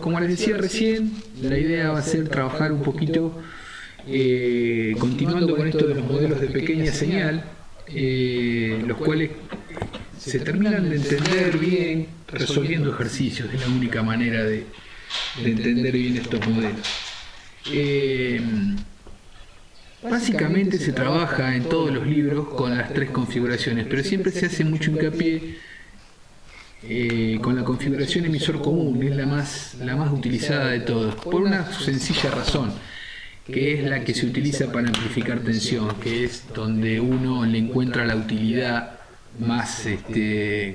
Como les decía recién, la idea va a ser trabajar un poquito, continuando con esto de los modelos de pequeña señal, los cuales se terminan de entender bien resolviendo ejercicios. Es la única manera de entender bien estos modelos. Básicamente se trabaja en todos los libros con las tres configuraciones, pero siempre se hace mucho hincapié con la configuración emisor común. Es la más utilizada de todas, por una sencilla razón, que es la que se utiliza para amplificar tensión, que es donde uno le encuentra la utilidad más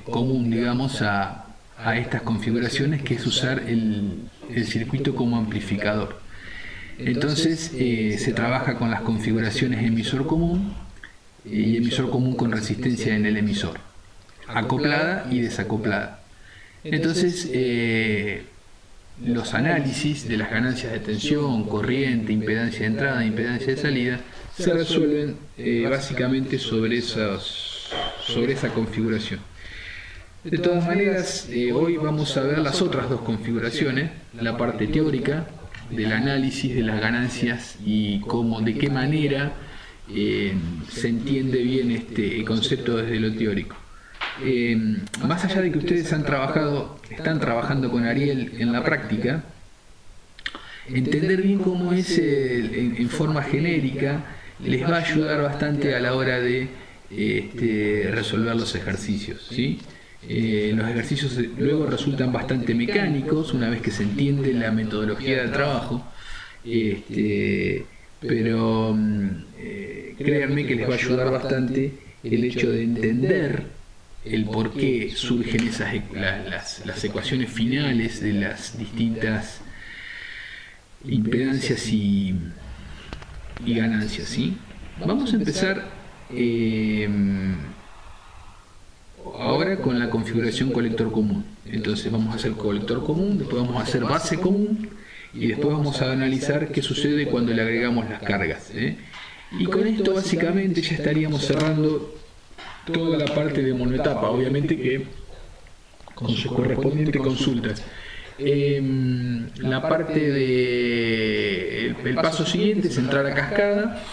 común, digamos, a estas configuraciones, que es usar el circuito como amplificador. Entonces se trabaja con las configuraciones emisor común y emisor común con resistencia en el emisor, acoplada y desacoplada. Entonces los análisis de las ganancias de tensión, corriente, impedancia de entrada, impedancia de salida, se resuelven básicamente sobre esa configuración. De todas maneras, hoy vamos a ver las otras dos configuraciones, la parte teórica del análisis de las ganancias y de qué manera se entiende bien este concepto desde lo teórico. Más allá de que ustedes están trabajando con Ariel en la práctica, entender bien cómo es en forma genérica les va a ayudar bastante a la hora de resolver los ejercicios, ¿sí? Los ejercicios luego resultan bastante mecánicos una vez que se entiende la metodología del trabajo, pero créanme que les va a ayudar bastante el hecho de entender el por qué surgen las ecuaciones finales de las distintas impedancias y ganancias, ¿sí? Vamos a empezar ahora con la configuración colector común. Entonces vamos a hacer colector común, después vamos a hacer base común y después vamos a analizar qué sucede cuando le agregamos las cargas, Y con esto básicamente ya estaríamos cerrando toda la parte de monoetapa, obviamente que con sus correspondientes consultas. La parte de el paso siguiente es entrar a cascada,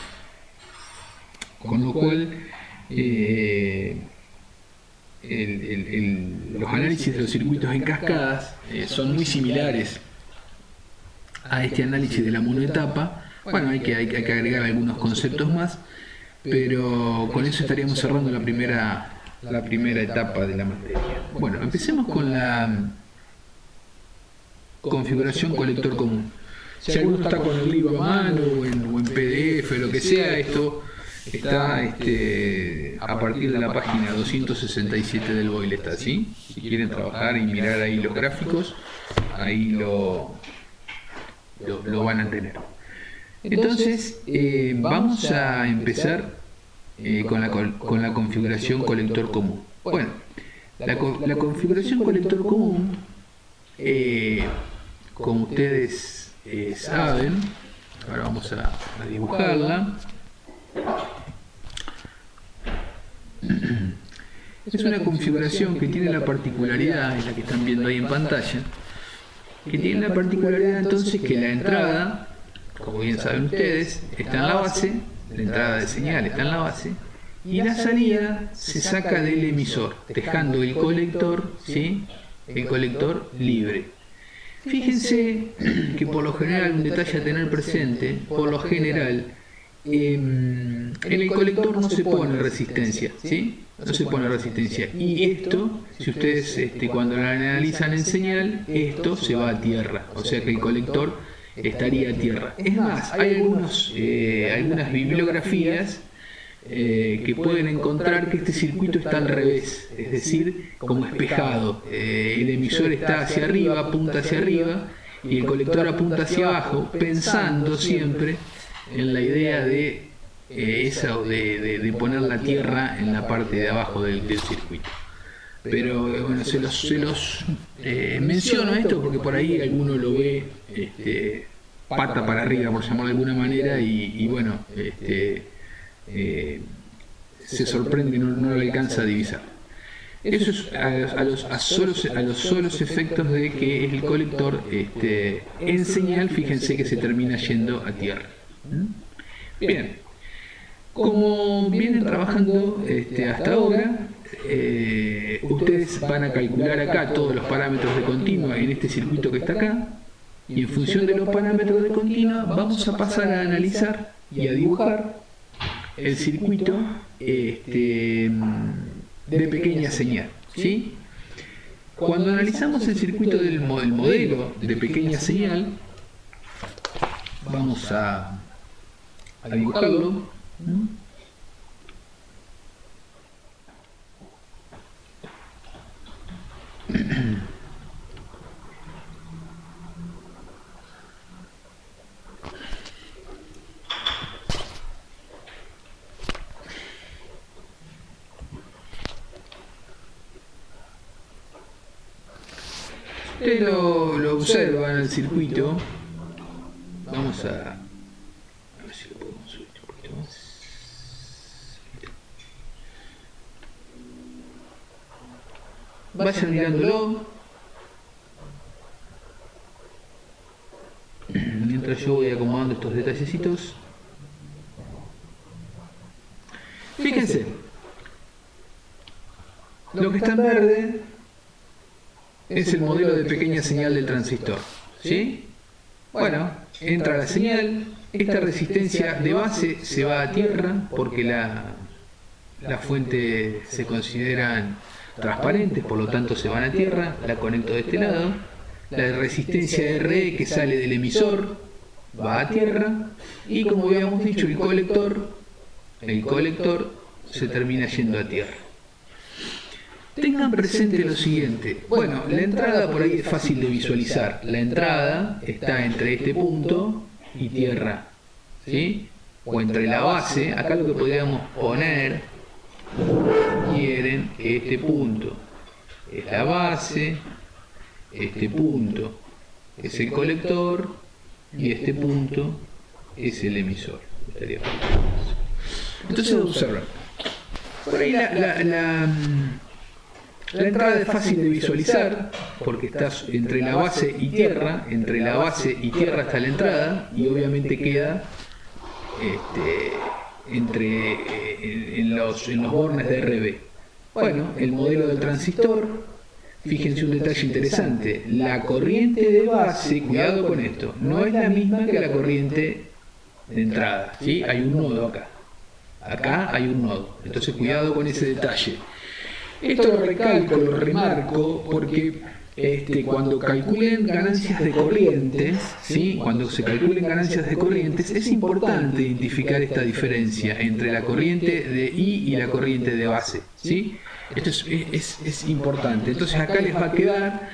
con lo cual los análisis de los circuitos en cascadas son muy similares a este análisis de la monoetapa. Bueno, hay que agregar algunos conceptos más, pero con eso estaríamos cerrando la primera etapa de la materia. Bueno, empecemos con la configuración colector común. Si alguno está con el libro a mano o en PDF, lo que sea, esto está a partir de la página 267 del Boyle, está así. Si quieren trabajar y mirar ahí los gráficos, ahí lo van a tener. Entonces vamos a empezar con la configuración colector común. Bueno, la configuración colector común, como ustedes saben, ahora vamos a dibujarla. Es una configuración que tiene la particularidad, es la que están viendo ahí en pantalla, que tiene la particularidad entonces que la entrada, como bien saben ustedes, está en la base, la entrada de señal está en la base, y la salida se saca del emisor, dejando el colector, ¿sí? El colector libre. Fíjense que por lo general, un detalle a tener presente, por lo general, en el colector no se pone resistencia, ¿sí? No se pone resistencia. Y esto, si ustedes cuando lo analizan en señal, esto se va a tierra, o sea que el colector estaría a tierra. Es más, hay algunas bibliografías que pueden encontrar que este circuito está al revés, es decir, como espejado. El emisor está hacia arriba, apunta hacia arriba, y el colector apunta hacia abajo, pensando siempre en la idea de poner la tierra en la parte de abajo del circuito. Pero bueno, se los menciono esto porque por ahí alguno lo ve pata para arriba, por llamarlo de alguna manera, y bueno, se sorprende y no lo alcanza a divisar. Eso es a los solos efectos de que el colector en señal, fíjense que se termina yendo a tierra. Bien, como vienen trabajando hasta ahora, ustedes van a calcular acá todos los parámetros de continua en este circuito que está acá, y en función de los parámetros de continua vamos a pasar a analizar y a dibujar el circuito de pequeña señal, ¿sí? Cuando analizamos el circuito del modelo de pequeña señal, vamos a dibujarlo. Ustedes lo observan el circuito. Vamos a ver si lo podemos subir un poquito más. Vayan mirándolo mientras yo voy acomodando estos detallecitos. Fíjense, lo que está en verde es el modelo de pequeña señal del transistor, ¿sí? Bueno, entra la señal, esta resistencia de base se va a tierra porque la fuente se consideran transparentes, por lo tanto se van a tierra, la conecto de este lado, la resistencia RE que sale del emisor va a tierra, y como habíamos dicho, el colector se termina yendo a tierra. Tengan presente lo siguiente. Bueno, la entrada por ahí es fácil de visualizar. La entrada está entre este punto y tierra, ¿sí? O entre la base. Acá lo que podríamos poner, quieren que este punto es la base, este punto es el colector y este punto es el emisor. Entonces observen. Por ahí la entrada es fácil de visualizar porque está entre la base y tierra. Entre la base y tierra está la entrada, y obviamente queda en los bornes de RB. Bueno, el modelo del transistor, fíjense un detalle interesante. La corriente de base, cuidado con esto, no es la misma que la corriente de entrada, ¿sí? Hay un nodo acá. Acá hay un nodo. Entonces cuidado con ese detalle. Esto lo recalco, lo remarco, porque cuando calculen ganancias de corrientes, ¿sí? Cuando se calculen ganancias de corrientes, es importante identificar esta diferencia entre la corriente de I y la corriente de base, ¿sí? Esto es importante. Entonces acá les va a quedar,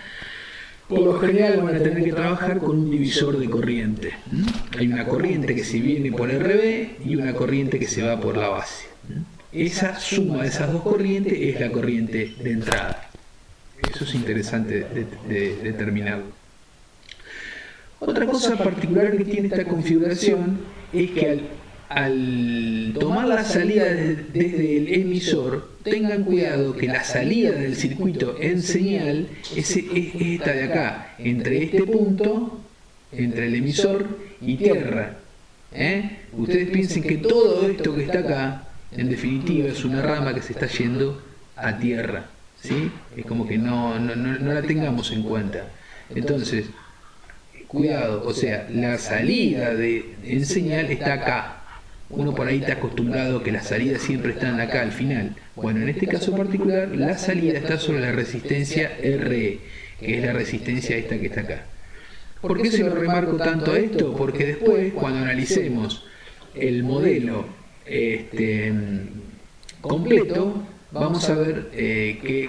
por lo general van a tener que trabajar con un divisor de corriente. Hay una corriente que se viene por RB y una corriente que se va por la base. Esa suma de esas dos corrientes es la corriente de entrada. Eso es interesante de determinarlo. Otra cosa particular que tiene esta configuración es que al tomar la salida desde el emisor, tengan cuidado que la salida del circuito en señal es esta de acá, entre este punto, entre el emisor y tierra. Ustedes piensen que todo esto que está acá, en definitiva, es una rama que se está yendo a tierra, ¿sí? Es como que no la tengamos en cuenta. Entonces, cuidado, o sea, la salida en señal está acá. Uno por ahí está acostumbrado que las salidas siempre están acá al final. Bueno, en este caso particular, la salida está sobre la resistencia RE, que es la resistencia esta que está acá. ¿Por qué se lo remarco tanto a esto? Porque después, cuando analicemos el modelo completo, vamos a ver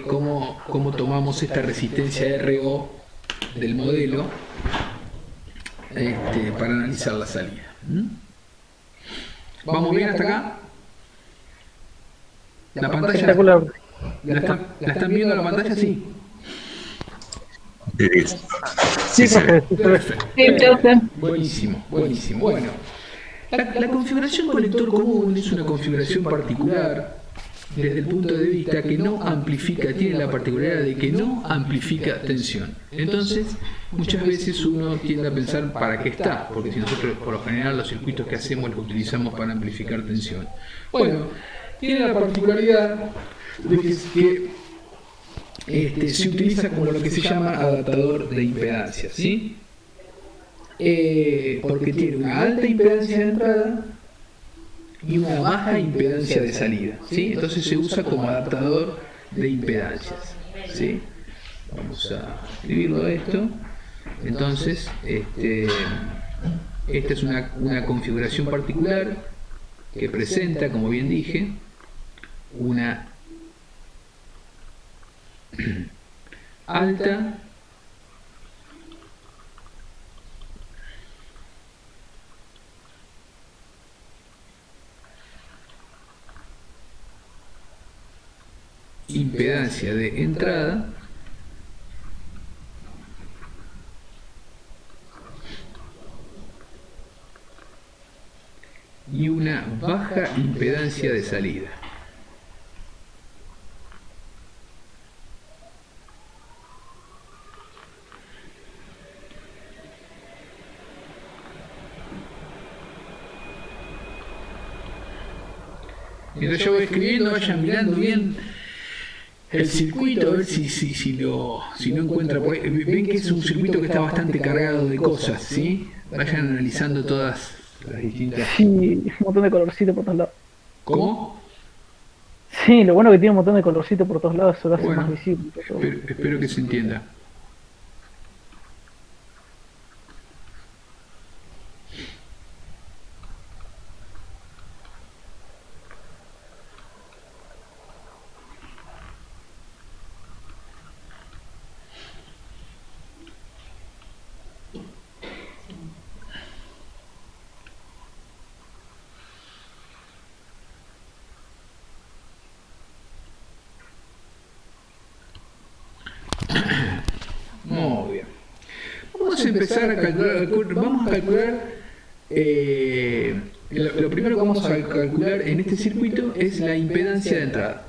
cómo tomamos esta resistencia RO del modelo para analizar la salida. ¿Vamos bien hasta acá? La pantalla, ¿la están viendo la pantalla? Sí. Sí, Perfecto. Buenísimo. Bueno, la configuración colector común es una configuración particular desde el punto de vista que no amplifica, tiene la particularidad de que no amplifica tensión. Entonces, muchas veces uno tiende a pensar ¿para qué está? Porque si nosotros por lo general los circuitos que hacemos los utilizamos para amplificar tensión. Bueno, tiene la particularidad de que se utiliza como lo que se llama adaptador de impedancia, ¿sí? Porque tiene una alta impedancia de entrada y una baja impedancia de salida, ¿sí? Entonces se usa como adaptador de impedancias, ¿sí? Vamos a escribirlo esto. Entonces, esta es una configuración particular que presenta, como bien dije, una alta impedancia de entrada y una baja impedancia de salida. Mientras yo voy escribiendo, vayan mirando bien el circuito, a ver si no encuentra por ahí. Ven que es un circuito que está bastante cargado de cosas, ¿sí? Vayan analizando todas las distintas... Sí, un montón de colorcito por todos lados. ¿Cómo? Sí, lo bueno que tiene un montón de colorcito por todos lados, eso lo hace Bueno, más visible. espero que se entienda. Muy bien. Vamos a empezar a calcular. Vamos a calcular. Lo primero que vamos a calcular en este circuito es la impedancia de entrada.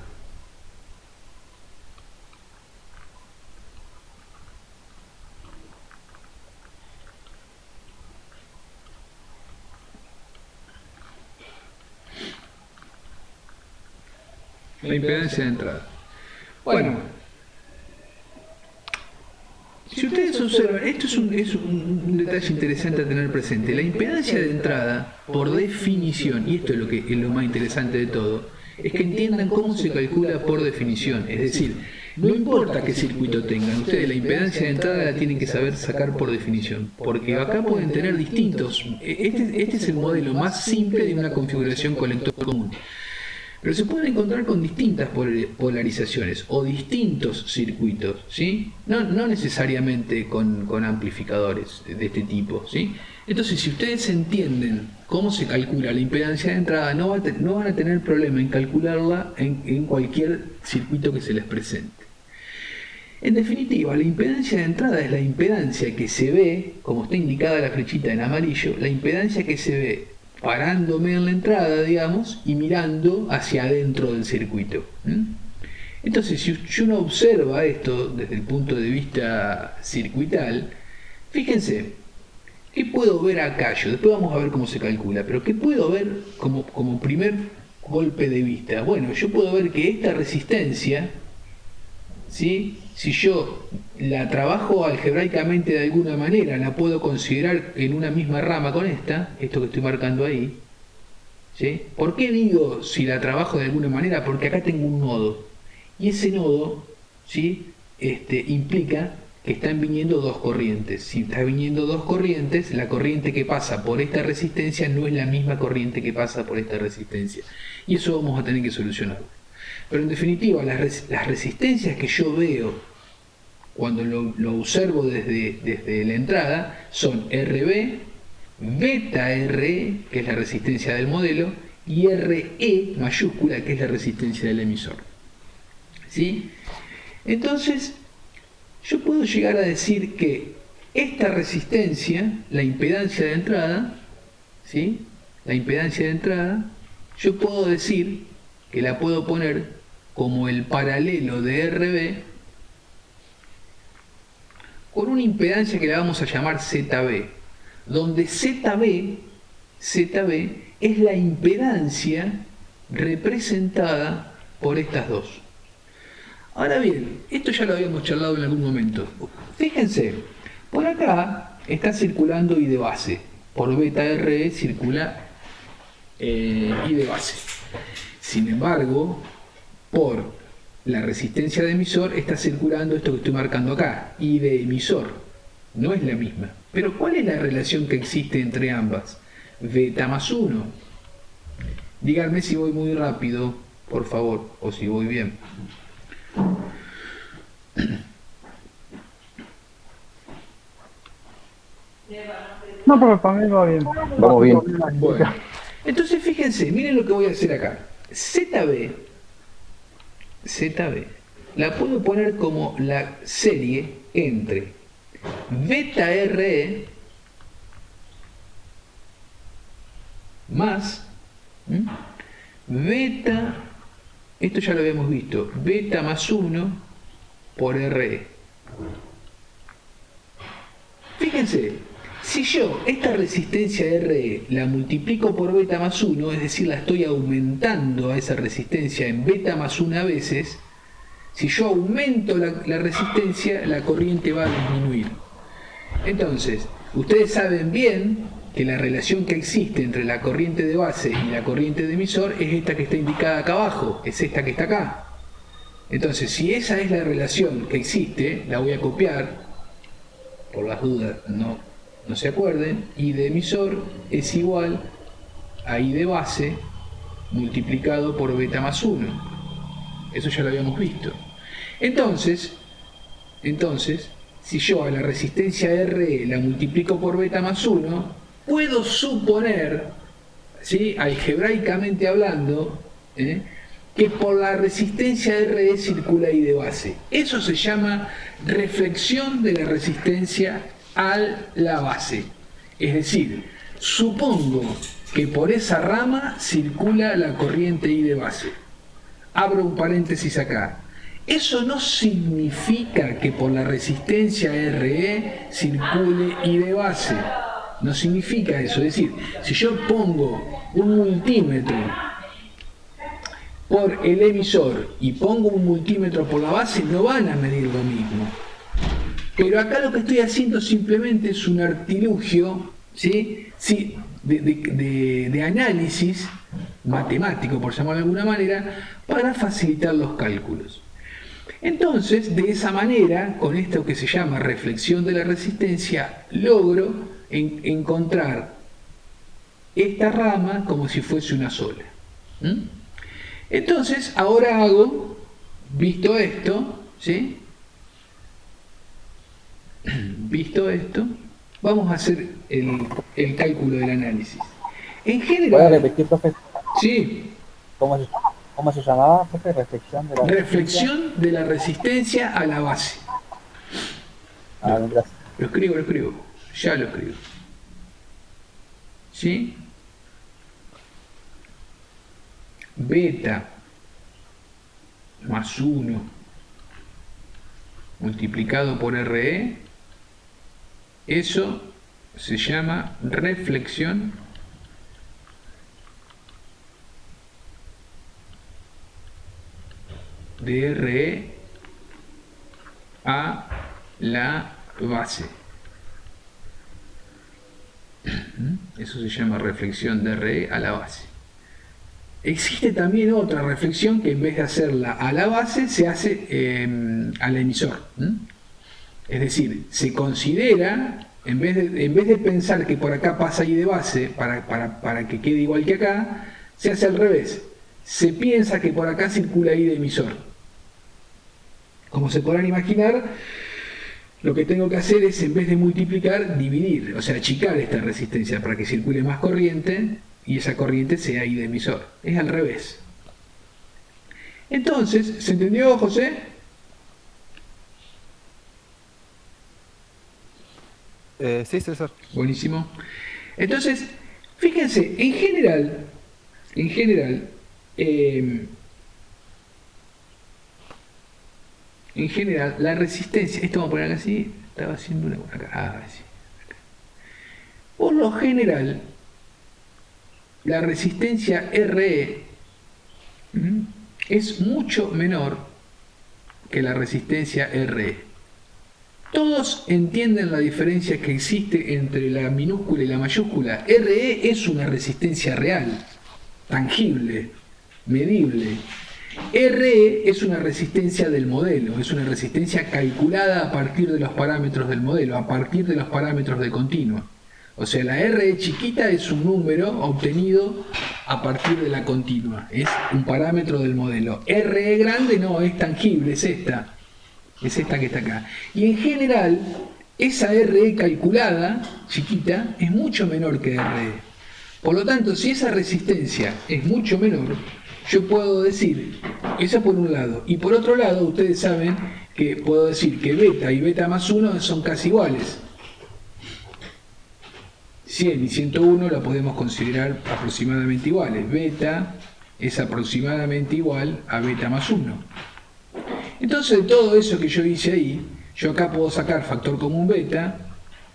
La impedancia de entrada. Bueno, si ustedes observan, esto es un detalle interesante a tener presente. La impedancia de entrada, por definición, y esto es lo más interesante de todo, es que entiendan cómo se calcula por definición. Es decir, no importa qué circuito tengan, ustedes la impedancia de entrada la tienen que saber sacar por definición. Porque acá pueden tener distintos. Este es el modelo más simple de una configuración colector común. Pero se pueden encontrar con distintas polarizaciones o distintos circuitos, ¿sí? No necesariamente con amplificadores de este tipo, ¿sí? Entonces, si ustedes entienden cómo se calcula la impedancia de entrada, no van a tener problema en calcularla en cualquier circuito que se les presente. En definitiva, la impedancia de entrada es la impedancia que se ve, como está indicada la flechita en amarillo, la impedancia que se ve parándome en la entrada, digamos, y mirando hacia adentro del circuito. Entonces, si uno observa esto desde el punto de vista circuital, fíjense, ¿qué puedo ver acá yo? Después vamos a ver cómo se calcula, pero ¿qué puedo ver como primer golpe de vista? Bueno, yo puedo ver que esta resistencia, ¿sí? Si yo la trabajo algebraicamente de alguna manera, la puedo considerar en una misma rama con esto que estoy marcando ahí, ¿sí? ¿Por qué digo si la trabajo de alguna manera? Porque acá tengo un nodo, y ese nodo, ¿sí? Implica que están viniendo dos corrientes. Si están viniendo dos corrientes, la corriente que pasa por esta resistencia no es la misma corriente que pasa por esta resistencia, y eso vamos a tener que solucionarlo. Pero en definitiva, las resistencias que yo veo cuando lo observo desde la entrada son RB, beta RE, que es la resistencia del modelo, y RE mayúscula, que es la resistencia del emisor. ¿Sí? Entonces, yo puedo llegar a decir que esta resistencia, la impedancia de entrada, ¿sí? La impedancia de entrada, yo puedo decir que la puedo poner como el paralelo de RB con una impedancia que la vamos a llamar ZB, donde ZB es la impedancia representada por estas dos. Ahora bien, esto ya lo habíamos charlado en algún momento. Fíjense, por acá está circulando I de base, por beta RE circula I de base. Sin embargo, por la resistencia de emisor está circulando esto que estoy marcando acá, I de emisor. No es la misma. Pero ¿cuál es la relación que existe entre ambas? Beta más 1. Díganme si voy muy rápido, por favor, o si voy bien. No, pero para mí va bien. Vamos bien. Bueno, entonces fíjense, miren lo que voy a hacer acá. ZB la puedo poner como la serie entre beta RE más beta, esto ya lo habíamos visto, beta más 1 por RE. Fíjense, si yo esta resistencia RE la multiplico por beta más 1, es decir, la estoy aumentando a esa resistencia en beta más 1 veces, si yo aumento la resistencia, la corriente va a disminuir. Entonces, ustedes saben bien que la relación que existe entre la corriente de base y la corriente de emisor es esta que está indicada acá abajo, es esta que está acá. Entonces, si esa es la relación que existe, la voy a copiar, por las dudas no se acuerden, I de emisor es igual a I de base multiplicado por beta más 1. Eso ya lo habíamos visto. Entonces, si yo a la resistencia RE la multiplico por beta más 1, puedo suponer, ¿sí?, algebraicamente hablando, que por la resistencia RE circula I de base. Eso se llama reflexión de la resistencia a la base. Es decir, supongo que por esa rama circula la corriente I de base. Abro un paréntesis acá. Eso no significa que por la resistencia RE circule I de base. No significa eso. Es decir, si yo pongo un multímetro por el emisor y pongo un multímetro por la base, no van a medir lo mismo. Pero acá lo que estoy haciendo simplemente es un artilugio, ¿sí?, de análisis matemático, por llamarlo de alguna manera, para facilitar los cálculos. Entonces, de esa manera, con esto que se llama reflexión de la resistencia, logro encontrar esta rama como si fuese una sola. Entonces, ahora hago, visto esto, ¿sí?, visto esto, vamos a hacer el cálculo del análisis. En general... ¿Puede repetir, profe? Sí. ¿Cómo se llamaba, profe? Reflexión de la resistencia a la base. Gracias. Lo escribo. Ya lo escribo. ¿Sí? Beta más 1 multiplicado por RE, eso se llama reflexión de RE a la base. Eso se llama reflexión de RE a la base. Existe también otra reflexión que en vez de hacerla a la base se hace al emisor. Es decir, se considera, en vez de pensar que por acá pasa I de base para que quede igual que acá, se hace al revés. Se piensa que por acá circula I de emisor. Como se podrán imaginar, lo que tengo que hacer es, en vez de multiplicar, dividir, o sea, achicar esta resistencia para que circule más corriente y esa corriente sea I de emisor. Es al revés. Entonces, ¿se entendió, José? Sí, César. Buenísimo. Entonces, fíjense, en general, en general, la resistencia, esto vamos a poner acá así, estaba haciendo una acá, sí. Por lo general, la resistencia RE es mucho menor que la resistencia RE. Todos entienden la diferencia que existe entre la minúscula y la mayúscula. RE es una resistencia real, tangible, medible. RE es una resistencia del modelo, es una resistencia calculada a partir de los parámetros del modelo, a partir de los parámetros de continua. O sea, la RE chiquita es un número obtenido a partir de la continua, es un parámetro del modelo. RE grande no, es tangible, es esta que está acá. Y en general, esa RE calculada, chiquita, es mucho menor que RE. Por lo tanto, si esa resistencia es mucho menor, yo puedo decir, esa por un lado, y por otro lado, ustedes saben que puedo decir que beta y beta más 1 son casi iguales. 100 y 101 la podemos considerar aproximadamente iguales. Beta es aproximadamente igual a beta más 1. Entonces, de todo eso que yo hice ahí, yo acá puedo sacar factor común beta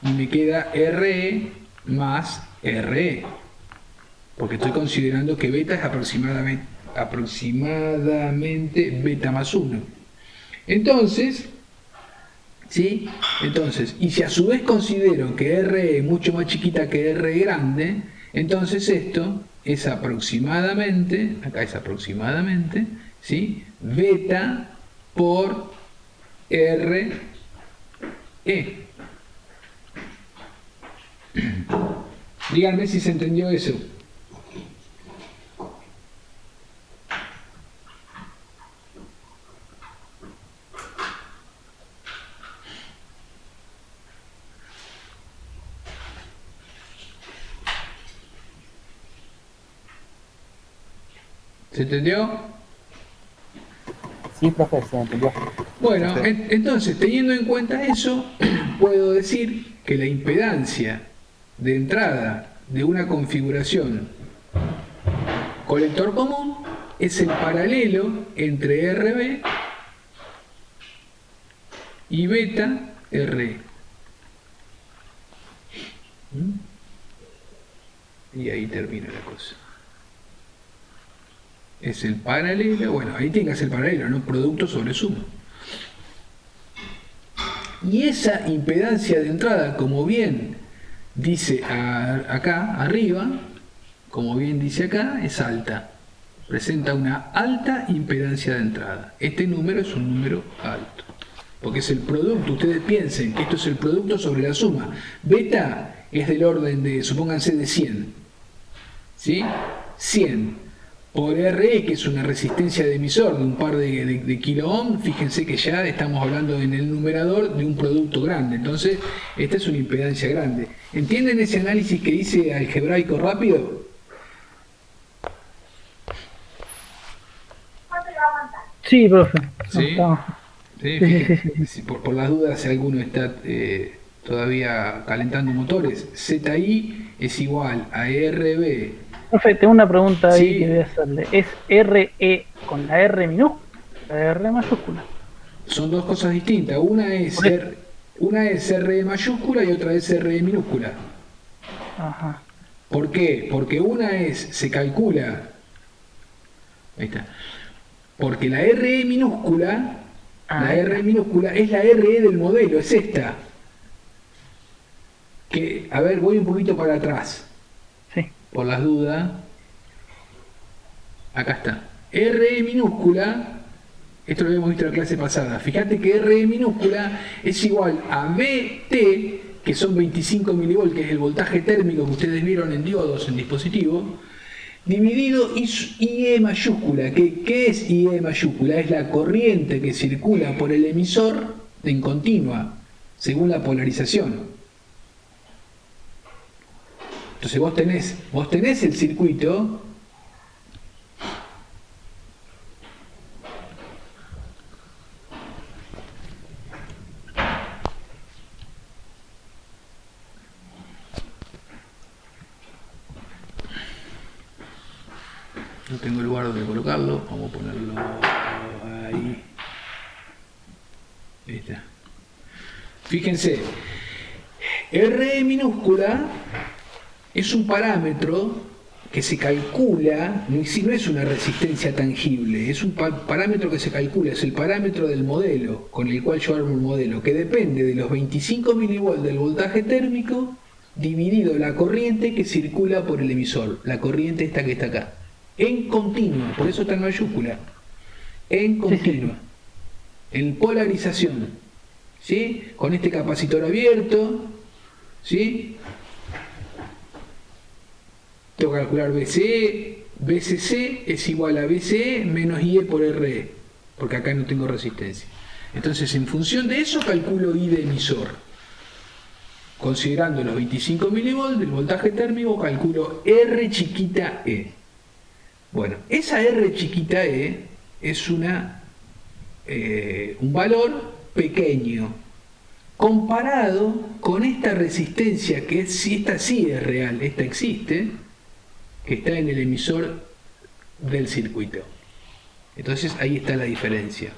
y me queda RE más RE. Porque estoy considerando que beta es aproximadamente beta más 1. Entonces, ¿sí? Entonces, y si a su vez considero que R es mucho más chiquita que R grande, entonces esto es aproximadamente, acá es aproximadamente, ¿sí? Beta por R E. Díganme si se entendió eso. ¿Se entendió? Sí, profe, se entendió. Bueno, entonces, teniendo en cuenta eso, puedo decir que la impedancia de entrada de una configuración colector común es el paralelo entre RB y beta RE. Y ahí termina la cosa. Es el paralelo, bueno, ahí tiene que ser paralelo, ¿no? Producto sobre suma. Y esa impedancia de entrada, como bien dice acá arriba, como bien dice acá, es alta. Presenta una alta impedancia de entrada. Este número es un número alto. Porque es el producto, ustedes piensen que esto es el producto sobre la suma. Beta es del orden de, supónganse, de 100. ¿Sí? 100. Por RE, que es una resistencia de emisor de un par de kilo ohm, fíjense que ya estamos hablando en el numerador de un producto grande. Entonces, esta es una impedancia grande. ¿Entienden ese análisis que hice algebraico rápido? Sí, profe. ¿Sí? Sí, Sí. Por las dudas, si alguno está todavía calentando motores, ZI es igual a RB. Profe, tengo una pregunta ahí Sí. que voy a hacerle. ¿Es RE con la R minúscula? La R mayúscula. Son dos cosas distintas. Una es RE mayúscula y otra es RE minúscula. Ajá. ¿Por qué? Porque una se calcula. Ahí está. Porque la RE minúscula, es la RE del modelo, es esta. Que, a ver, voy un poquito para atrás. Sí. Por las dudas, acá está. RE minúscula, esto lo habíamos visto en la clase pasada. Fíjate que RE minúscula es igual a BT, que son 25 milivolts, que es el voltaje térmico que ustedes vieron en diodos en dispositivos, dividido IE mayúscula. ¿Qué es IE mayúscula? Es la corriente que circula por el emisor en continua, según la polarización. Entonces vos tenés el circuito. No tengo lugar donde colocarlo, vamos a ponerlo ahí. Ahí está. Fíjense, RE minúscula es un parámetro que se calcula, no es una resistencia tangible, es un parámetro que se calcula, es el parámetro del modelo con el cual yo armo un modelo, que depende de los 25 milivolts del voltaje térmico dividido la corriente que circula por el emisor, la corriente esta que está acá, en continua, por eso está en mayúscula, en continua, en polarización, ¿sí? Con este capacitor abierto, ¿sí? Tengo que calcular BCE, BCC es igual a BCE menos IE por RE, porque acá no tengo resistencia. Entonces, en función de eso, calculo I de emisor. Considerando los 25 milivolts del voltaje térmico, calculo R chiquita E. Bueno, esa R chiquita E es un valor pequeño, comparado con esta resistencia, que esta sí es real, esta existe, que está en el emisor del circuito. Entonces ahí está la diferencia.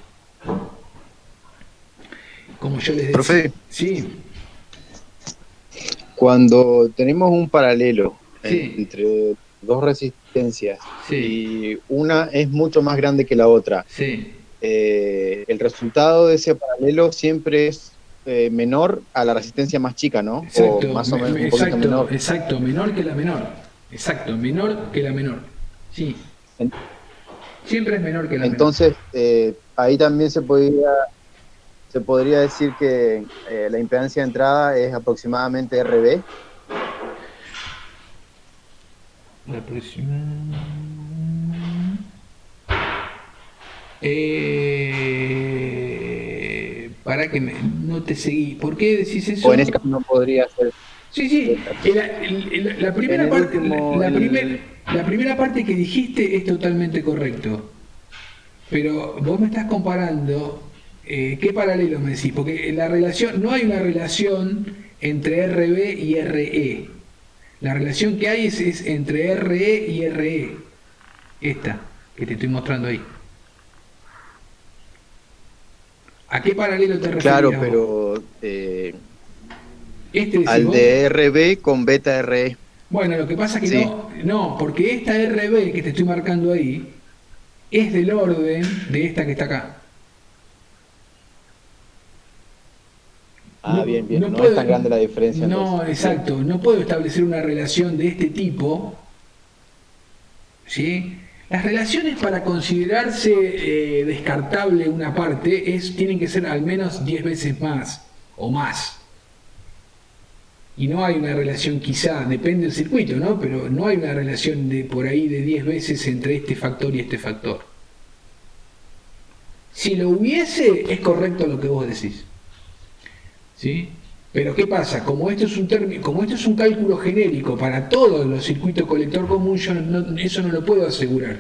Como yo les decía. Profe, Sí, cuando tenemos un paralelo Sí. entre dos resistencias Sí. y una es mucho más grande que la otra, sí, el resultado de ese paralelo siempre es menor a la resistencia más chica, ¿no? exacto, O más o menos un poquito menor. exacto, menor que la menor. Exacto, menor que la menor. Sí. En- Siempre es menor que la Entonces, ahí también se podría decir que la impedancia de entrada es aproximadamente RB. menor. La presión. Para que no te seguí. ¿Por qué decís eso? O en ese caso no podría ser. Sí, sí. La primera En el parte, último, la primera parte que dijiste es totalmente correcto. Pero vos me estás comparando, ¿qué paralelo me decís? Porque la relación, no hay una relación entre RB y RE. La relación que hay es entre RE y RE. Esta, que te estoy mostrando ahí. ¿A qué paralelo te refieres? Claro, pero Este decís al vos. de RB con beta RE. Bueno, lo que pasa es que Sí. no, porque esta RB que te estoy marcando ahí es del orden de esta que está acá. Ah, bien, bien. No puedo- es tan grande la diferencia. No, entonces. exacto. No puedo establecer una relación de este tipo. ¿Sí? Las relaciones para considerarse descartable una parte tienen que ser al menos 10 veces más o más. Y no hay una relación, quizá, depende del circuito, ¿no? Pero no hay una relación de por ahí de 10 veces entre este factor y este factor. Si lo hubiese, es correcto lo que vos decís. ¿Sí? Pero ¿qué pasa? Como esto es un cálculo genérico para todos los circuitos colector común, yo eso no lo puedo asegurar.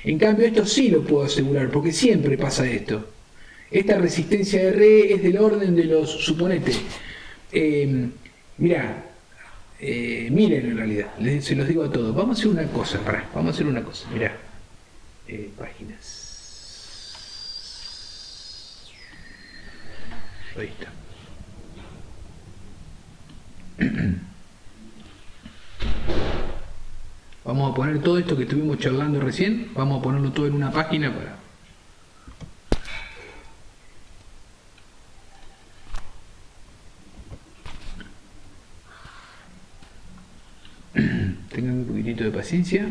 En cambio, esto sí lo puedo asegurar, porque siempre pasa esto. Esta resistencia RE es del orden de los, suponete, mirá, miren en realidad, se los digo a todos, vamos a hacer una cosa, vamos a hacer una cosa, mirá, páginas. Ahí está. Vamos a poner todo esto que estuvimos charlando recién, vamos a ponerlo todo en una página para... Tengan un poquitito de paciencia,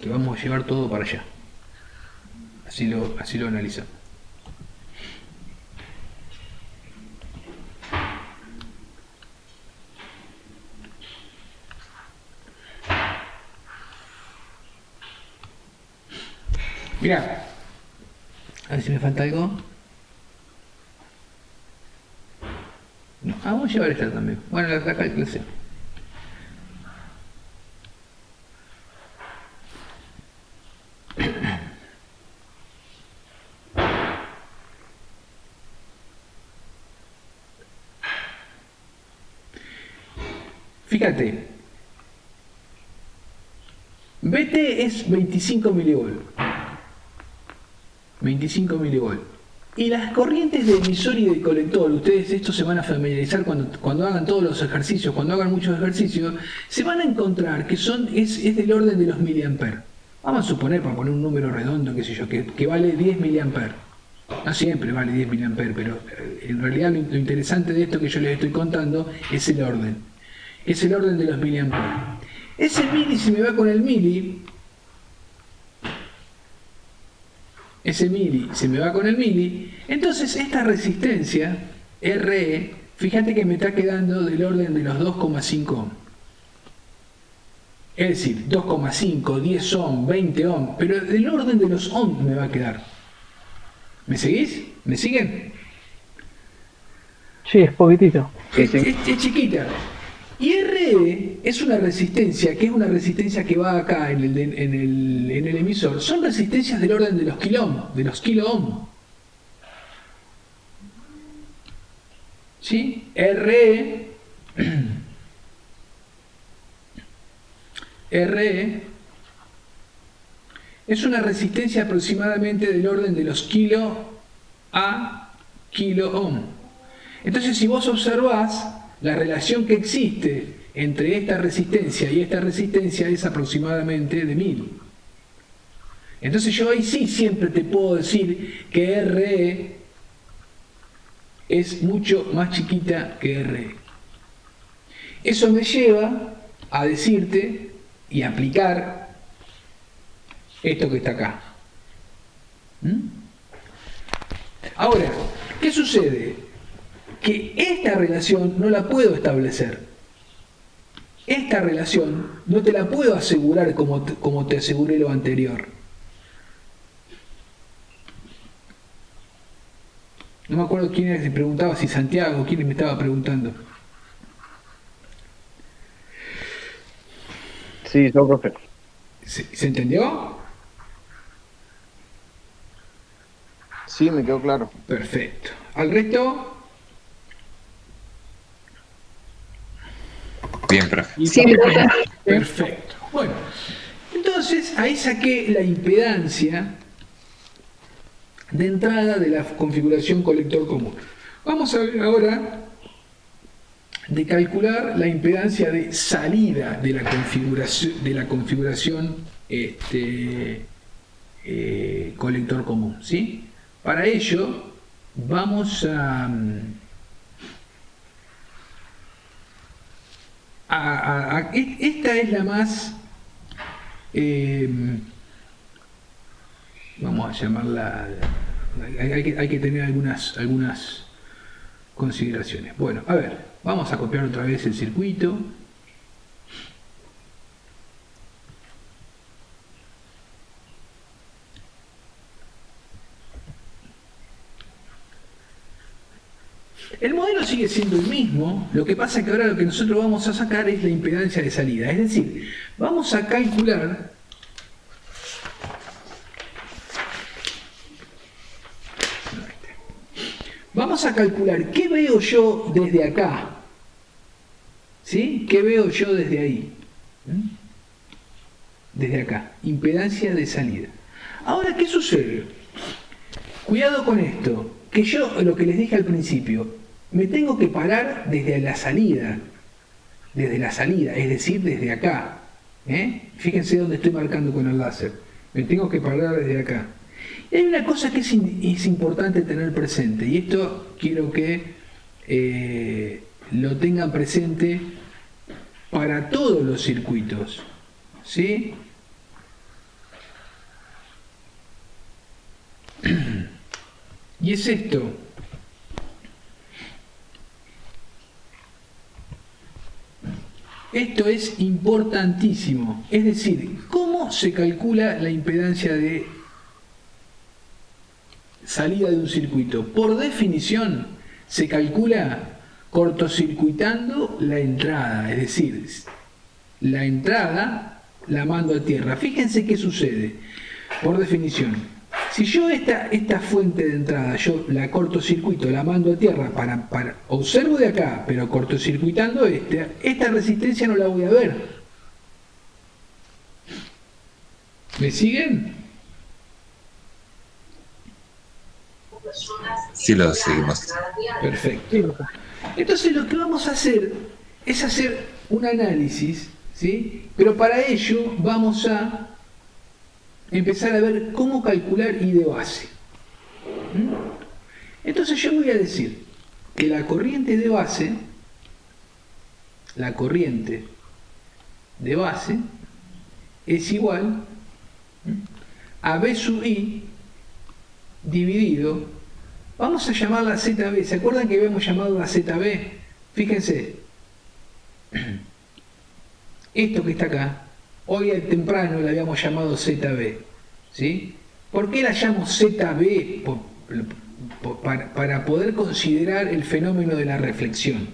que vamos a llevar todo para allá. Así lo analizamos. Mirá, a ver si me falta algo. No, vamos a llevar esta también. Bueno, la calculación. Fíjate, BT es 25 milivolts. 25 milivolts. Y las corrientes de emisor y de colector, ustedes esto se van a familiarizar cuando hagan todos los ejercicios, cuando hagan muchos ejercicios, se van a encontrar que es del orden de los miliamperes. Vamos a suponer, para poner un número redondo, qué sé yo, que vale 10 miliamperes. No siempre vale 10 miliamperes, pero en realidad lo interesante de esto que yo les estoy contando es el orden. Es el orden de los miliamperes. Ese mili, si me va con el mili, se me va con el mili, entonces esta resistencia RE, fíjate que me está quedando del orden de los 2,5 ohm. Es decir, 2,5, 10 ohm, 20 ohm, pero del orden de los ohm me va a quedar. ¿Me seguís? ¿Me siguen? Sí, es poquitito. Sí, sí. Es chiquita. Y RE es una resistencia, que es una resistencia que va acá en el emisor. Son resistencias del orden de los kilo ohm. ¿Sí? RE es una resistencia aproximadamente del orden de los kilo ohm. Entonces, si vos observás, la relación que existe entre esta resistencia y esta resistencia es aproximadamente de 1000. Entonces yo ahí sí siempre te puedo decir que RE es mucho más chiquita que RE. Eso me lleva a decirte y aplicar esto que está acá. Ahora, ¿qué sucede? Que esta relación no la puedo establecer. Esta relación no te la puedo asegurar como te aseguré lo anterior. No me acuerdo quién era que se preguntaba, si Santiago, quién me estaba preguntando. Sí, yo, profe. ¿Se entendió? Sí, me quedó claro. Perfecto. ¿Al resto? Bien, profe. Sí, profe. Perfecto. Bueno, entonces ahí saqué la impedancia de entrada de la configuración colector común. Vamos a ver ahora de calcular la impedancia de salida de la configuración colector común, ¿sí? Para ello vamos esta es la más vamos a llamarla, hay que tener algunas consideraciones. Bueno, a ver, vamos a copiar otra vez el circuito. El modelo sigue siendo el mismo, lo que pasa es que ahora lo que nosotros vamos a sacar es la impedancia de salida, es decir, vamos a calcular qué veo yo desde acá, ¿sí? ¿Qué veo yo desde ahí? Desde acá, impedancia de salida. Ahora, ¿qué sucede? Cuidado con esto, que yo, lo que les dije al principio, me tengo que parar desde la salida, es decir, desde acá. Fíjense dónde estoy marcando con el láser. Me tengo que parar desde acá. Y hay una cosa que es importante tener presente, y esto quiero que lo tengan presente para todos los circuitos, ¿sí? Y es esto. Esto es importantísimo. Es decir, ¿cómo se calcula la impedancia de salida de un circuito? Por definición, se calcula cortocircuitando la entrada. Es decir, la entrada la mando a tierra. Fíjense qué sucede. Por definición. Si yo esta fuente de entrada, yo la cortocircuito, la mando a tierra para observo de acá, pero cortocircuitando esta resistencia no la voy a ver. ¿Me siguen? Sí, lo seguimos. Perfecto. Sí, profe. Entonces lo que vamos a hacer es hacer un análisis, ¿sí? Pero para ello vamos a empezar a ver cómo calcular I de base. ¿Mm? Entonces yo voy a decir que la corriente de base es igual a B sub I dividido, vamos a llamarla ZB. ¿Se acuerdan que habíamos llamado la ZB? Fíjense, esto que está acá, hoy temprano la habíamos llamado ZB, ¿sí? ¿Por qué la llamo ZB? Para poder considerar el fenómeno de la reflexión.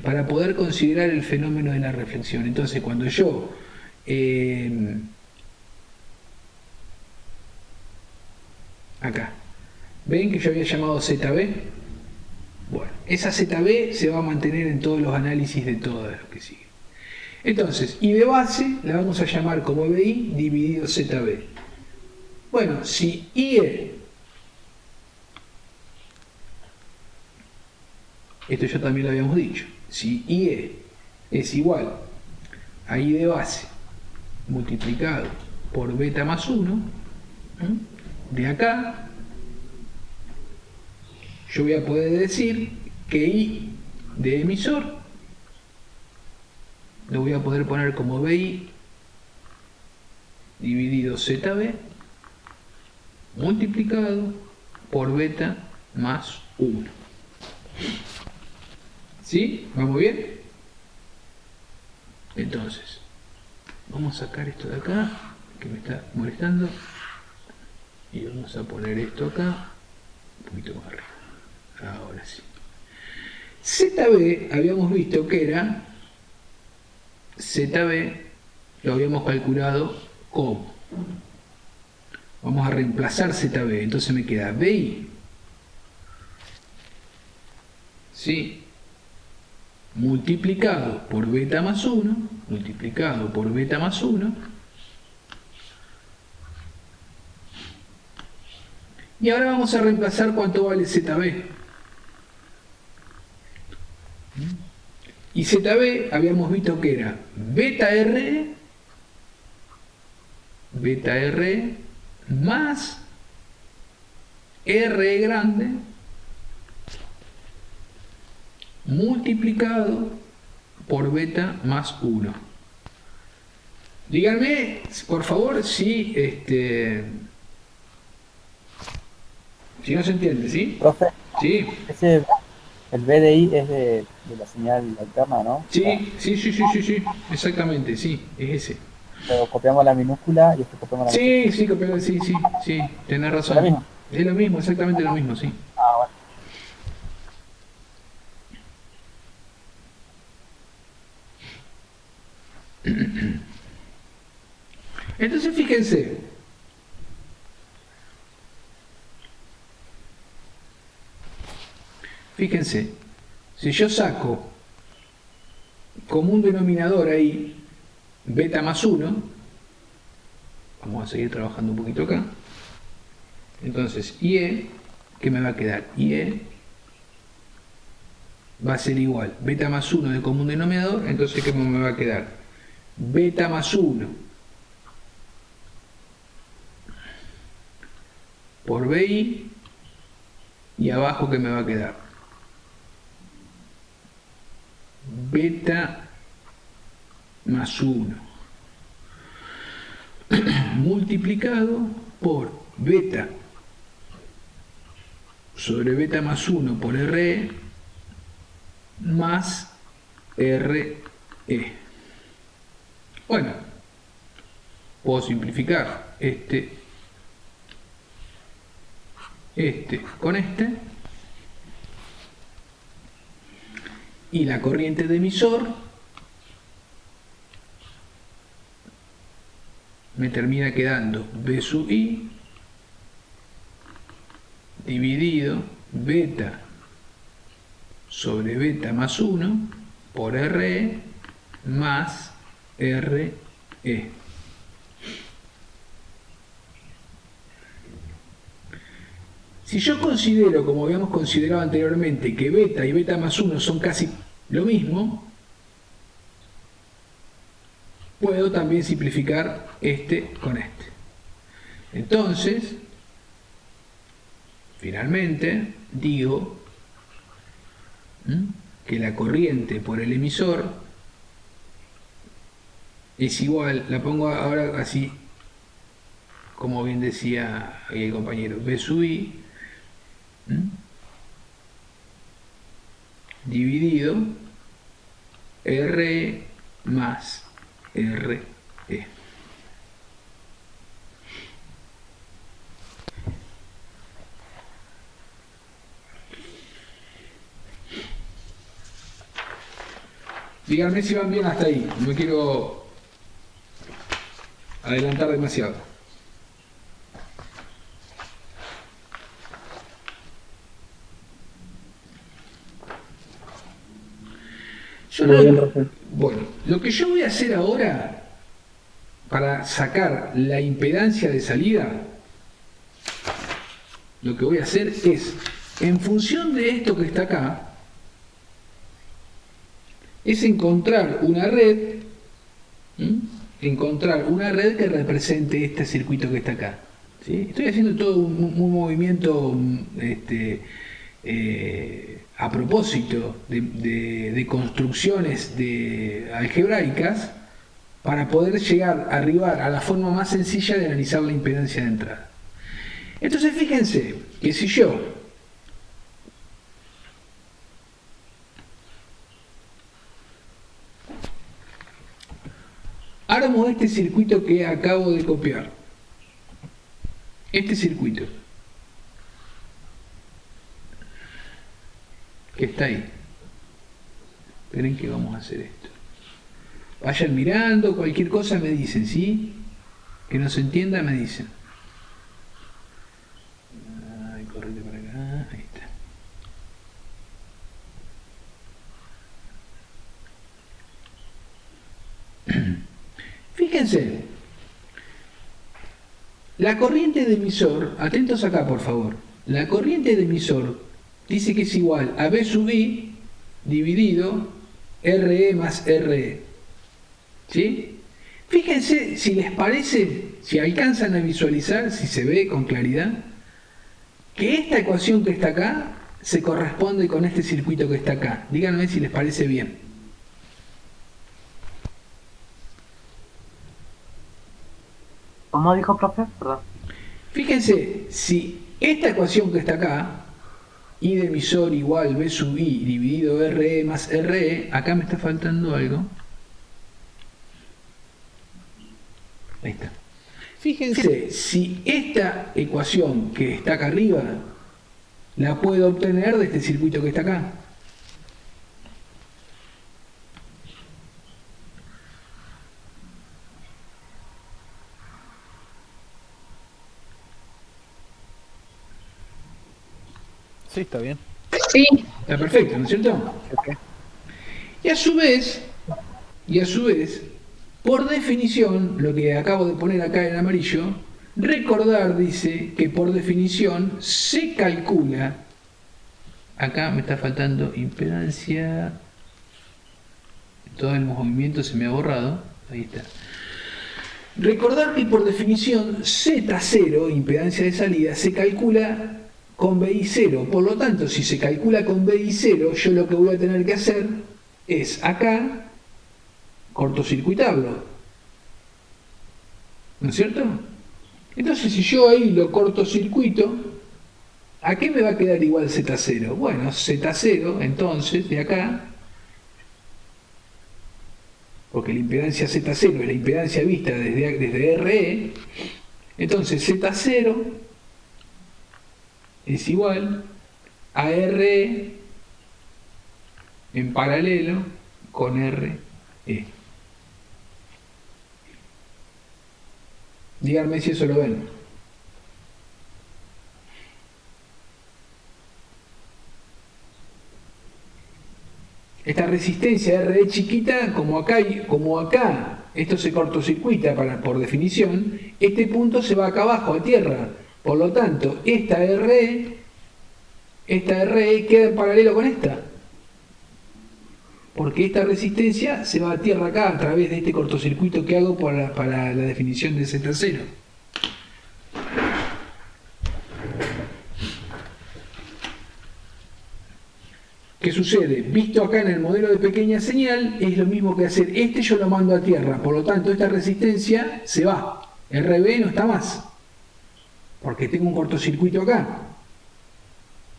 Para poder considerar el fenómeno de la reflexión. Entonces, cuando yo acá, ¿ven que yo había llamado ZB? Bueno, esa ZB se va a mantener en todos los análisis de todos los que siguen. Entonces, I de base la vamos a llamar como BI dividido ZB. Bueno, si IE, esto ya también lo habíamos dicho, si IE es igual a I de base multiplicado por beta más 1, de acá yo voy a poder decir que I de emisor lo voy a poder poner como BI dividido ZB multiplicado por beta más 1. ¿Sí? ¿Vamos bien? Entonces, vamos a sacar esto de acá, que me está molestando, y vamos a poner esto acá, un poquito más arriba. Ahora sí. ZB habíamos visto que era, ZB lo habíamos calculado como, vamos a reemplazar ZB, entonces me queda BI, ¿sí? Multiplicado por beta más 1, multiplicado por beta más 1, y ahora vamos a reemplazar cuánto vale ZB. Y ZB habíamos visto que era beta R más R grande multiplicado por beta más 1. Díganme, por favor, si si no se entiende, ¿sí? Profe, Sí, el BDI es de la señal alterna, ¿no? sí, exactamente, sí, es ese. Pero copiamos la minúscula y esto copiamos la minúscula. Sí, copiar, sí, tenés razón. ¿Es lo mismo? Es lo mismo, exactamente lo mismo, sí. Ah, bueno. Entonces fíjense, si yo saco como un denominador ahí beta más 1, vamos a seguir trabajando un poquito acá, entonces IE, ¿qué me va a quedar? IE va a ser igual beta más 1 de común denominador, entonces ¿qué me va a quedar? Beta más 1 por BI, y abajo ¿qué me va a quedar? Beta más 1 multiplicado por beta sobre beta más 1 por RE más RE. Bueno, puedo simplificar este con este, y la corriente de emisor me termina quedando B sub I dividido beta sobre beta más 1 por RE más RE. Si yo considero, como habíamos considerado anteriormente, que beta y beta más 1 son casi lo mismo, puedo también simplificar este con este. Entonces, finalmente, digo que la corriente por el emisor es igual, la pongo ahora así, como bien decía el compañero, B sub I dividido R más RE. Díganme si van bien hasta ahí, no me quiero adelantar demasiado. Bueno, lo que yo voy a hacer ahora para sacar la impedancia de salida, lo que voy a hacer es, en función de esto que está acá, es encontrar una red que represente este circuito que está acá. ¿Sí? Estoy haciendo todo un movimiento a propósito de construcciones algebraicas para poder arribar a la forma más sencilla de analizar la impedancia de entrada. Entonces fíjense que si yo armo este circuito que acabo de copiar, este circuito que está ahí, esperen que vamos a hacer esto, vayan mirando, cualquier cosa me dicen, ¿sí? Que no se entienda me dicen. Ay, correte para acá, ahí está. Fíjense, la corriente de emisor, atentos acá por favor, la corriente de emisor dice que es igual a B sub I dividido RE más RE. ¿Sí? Fíjense si les parece, si alcanzan a visualizar, si se ve con claridad, que esta ecuación que está acá se corresponde con este circuito que está acá. Díganme si les parece bien. ¿Cómo dijo, profe? Perdón. Fíjense, si esta ecuación que está acá, I de emisor igual B sub I dividido RE más RE, acá me está faltando algo. Ahí está. Fíjense, si esta ecuación que está acá arriba, la puedo obtener de este circuito que está acá. Sí, está bien. Sí, Está perfecto, ¿no es cierto? Ok. Y a su vez, por definición, lo que acabo de poner acá en amarillo, recordar, dice, que por definición se calcula, acá me está faltando impedancia, todo el movimiento se me ha borrado, ahí está. Recordar que por definición Z0, impedancia de salida, se calcula con BI0, por lo tanto, si se calcula con BI0, yo lo que voy a tener que hacer es acá cortocircuitarlo, ¿no es cierto? Entonces, si yo ahí lo cortocircuito, ¿a qué me va a quedar igual Z0? Bueno, Z0, entonces, de acá, porque la impedancia Z0 es la impedancia vista desde RE, entonces Z0 es igual a RE en paralelo con RE. Díganme si eso lo ven. Esta resistencia RE chiquita, como acá esto se cortocircuita por definición, este punto se va acá abajo a tierra. Por lo tanto, esta RE esta RE queda en paralelo con esta. Porque esta resistencia se va a tierra acá a través de este cortocircuito que hago para la definición de Z0. ¿Qué sucede? Visto acá en el modelo de pequeña señal, es lo mismo que hacer este, yo lo mando a tierra, por lo tanto esta resistencia se va, RB no está más, porque tengo un cortocircuito acá.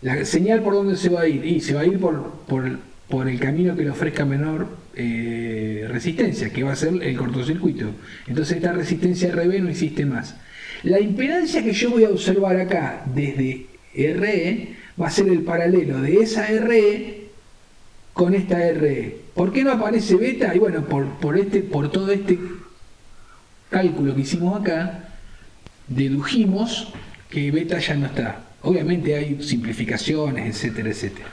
La señal, ¿por dónde se va a ir? Y se va a ir por el camino que le ofrezca menor resistencia, que va a ser el cortocircuito. Entonces esta resistencia RB no existe más. La impedancia que yo voy a observar acá desde RE va a ser el paralelo de esa RE con esta RE. ¿Por qué no aparece beta? Y bueno, por todo este cálculo que hicimos acá, dedujimos que beta ya no está. Obviamente hay simplificaciones, etcétera, etcétera.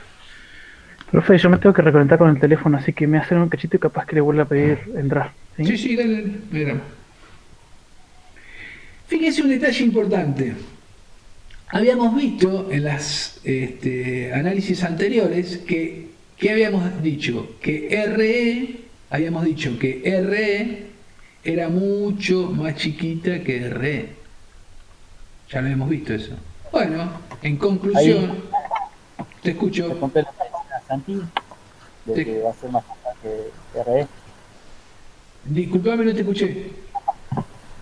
Profe, yo me tengo que reconectar con el teléfono, así que me hacen un cachito y capaz que le vuelva a pedir entrar. Sí, Sí, dale. Mira. Fíjense un detalle importante. Habíamos visto en las análisis anteriores que habíamos dicho que RE era mucho más chiquita que RE. Ya lo habíamos visto eso. Bueno, en conclusión, te escucho. Se cumple lo que decía Santi, de que va a ser más fácil que RE. Disculpame, no te escuché.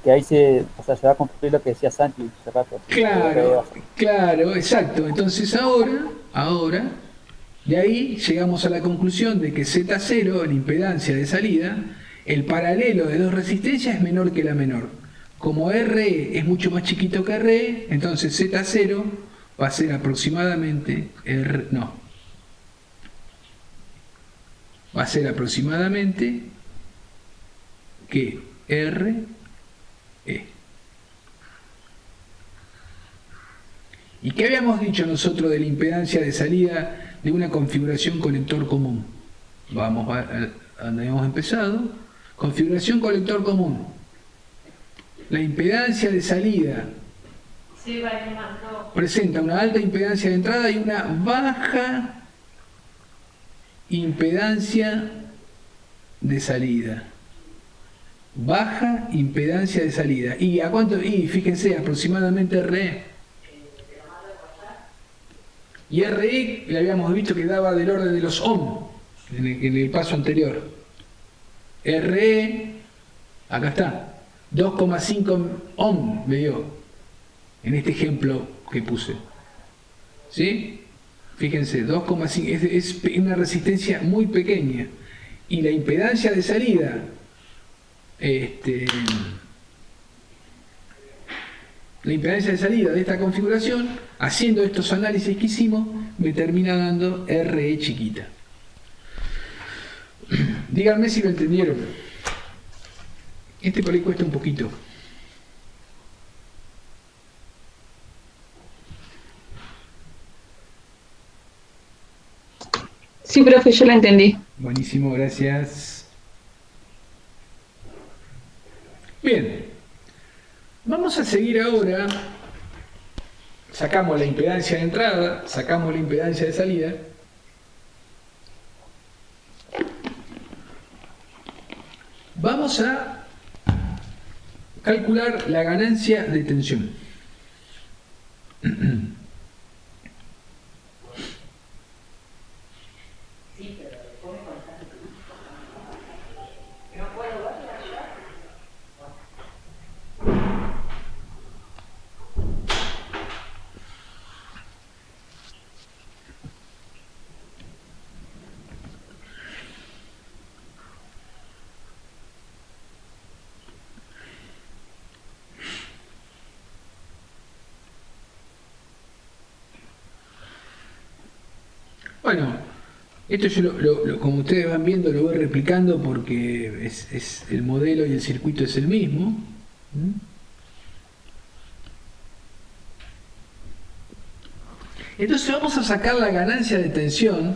Que ahí se va a cumplir lo que decía Santi hace rato. Claro, exacto. Entonces ahora, de ahí llegamos a la conclusión de que Z0, la impedancia de salida, el paralelo de dos resistencias es menor que la menor. Como RE es mucho más chiquito que RE, entonces Z0 va a ser aproximadamente que RE. ¿Y qué habíamos dicho nosotros de la impedancia de salida de una configuración colector común? Vamos a donde habíamos empezado. Configuración colector común. La impedancia de salida presenta una alta impedancia de entrada y una baja impedancia de salida. Baja impedancia de salida. ¿Y a cuánto? Y fíjense, aproximadamente RE. Y RE le habíamos visto que daba del orden de los ohm en el paso anterior. RE, acá está, 2,5 ohm me dio en este ejemplo que puse. ¿Sí? Fíjense, 2,5 es una resistencia muy pequeña. Y la impedancia de salida, la impedancia de salida de esta configuración, haciendo estos análisis que hicimos, me termina dando RE chiquita. Díganme si lo entendieron. Por ahí cuesta un poquito. Sí, profe, yo la entendí. Buenísimo, gracias. Bien, vamos a seguir ahora. Sacamos la impedancia de entrada, sacamos la impedancia de salida. Vamos a calcular la ganancia de tensión. Bueno, esto yo como ustedes van viendo lo voy replicando porque es el modelo y el circuito es el mismo. Entonces vamos a sacar la ganancia de tensión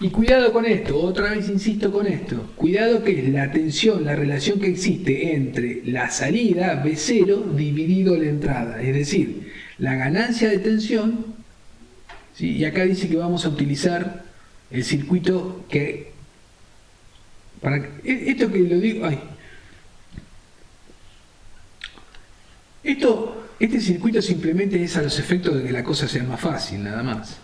y cuidado con esto, otra vez insisto con esto, cuidado que es la tensión, la relación que existe entre la salida B0 dividido la entrada, es decir, la ganancia de tensión ¿sí? Y acá dice que vamos a utilizar el circuito que... esto que lo digo... Este circuito simplemente es a los efectos de que la cosa sea más fácil, nada más.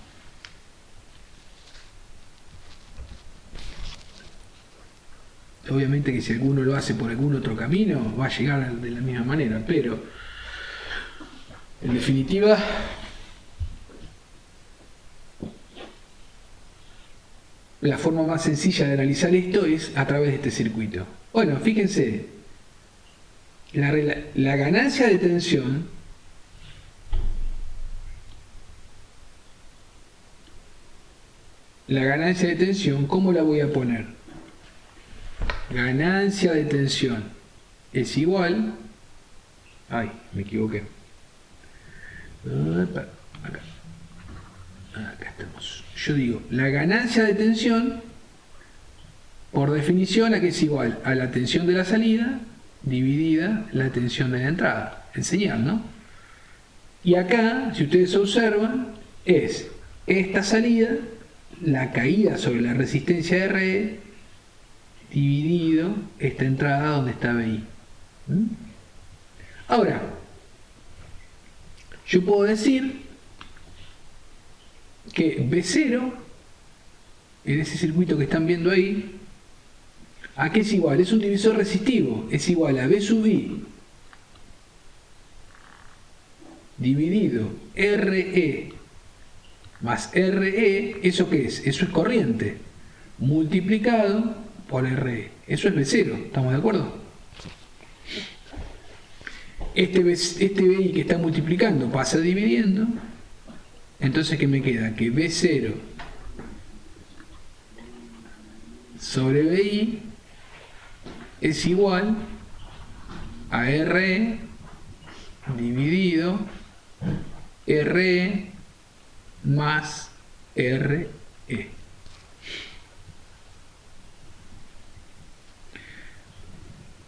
Obviamente que si alguno lo hace por algún otro camino, va a llegar de la misma manera, pero en definitiva, la forma más sencilla de analizar esto es a través de este circuito. Bueno, fíjense, la ganancia de tensión ¿cómo la voy a poner? Ganancia de tensión es igual... Ay, me equivoqué. Acá estamos. Yo digo, la ganancia de tensión, por definición, ¿a qué es igual? A la tensión de la salida dividida la tensión de la entrada. En señal, ¿no? Y acá, si ustedes observan, es esta salida, la caída sobre la resistencia de RE, dividido esta entrada donde está BI. Ahora, yo puedo decir que B0, en ese circuito que están viendo ahí, ¿a qué es igual? Es un divisor resistivo, es igual a B sub I dividido RE más RE, ¿eso qué es? Eso es corriente, multiplicado por RE. Eso es B0, ¿estamos de acuerdo? Este BI que está multiplicando pasa dividiendo, entonces ¿qué me queda? Que B0 sobre BI es igual a RE dividido RE más RE.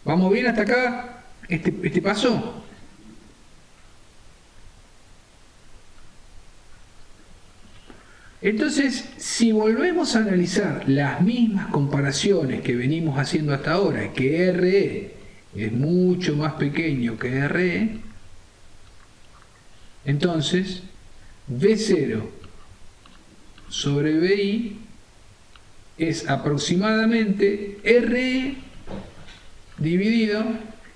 ¿Vamos bien hasta acá? Este paso. Entonces, si volvemos a analizar las mismas comparaciones que venimos haciendo hasta ahora, que RE es mucho más pequeño que RE, entonces B0 sobre BI es aproximadamente RE dividido,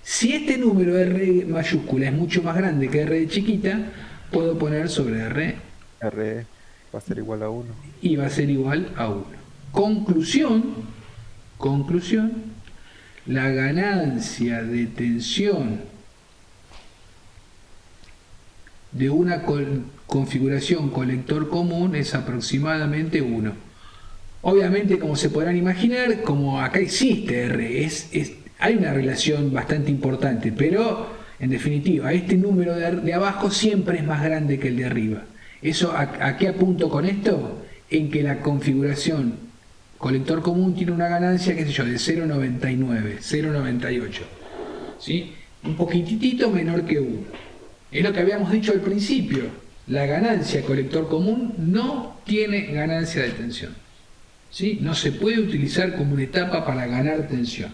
si este número RE mayúscula es mucho más grande que RE chiquita, puedo poner sobre RE. RE va a ser igual a 1. Y va a ser igual a 1. Conclusión, la ganancia de tensión de una configuración colector común es aproximadamente 1. Obviamente, como se podrán imaginar, como acá existe R, hay una relación bastante importante, pero en definitiva, este número de abajo siempre es más grande que el de arriba. Eso, ¿a qué apunto con esto? En que la configuración colector común tiene una ganancia, qué sé yo, de 0,99, 0,98, ¿sí? Un poquitito menor que 1. Es lo que habíamos dicho al principio. La ganancia colector común no tiene ganancia de tensión, ¿sí? No se puede utilizar como una etapa para ganar tensión.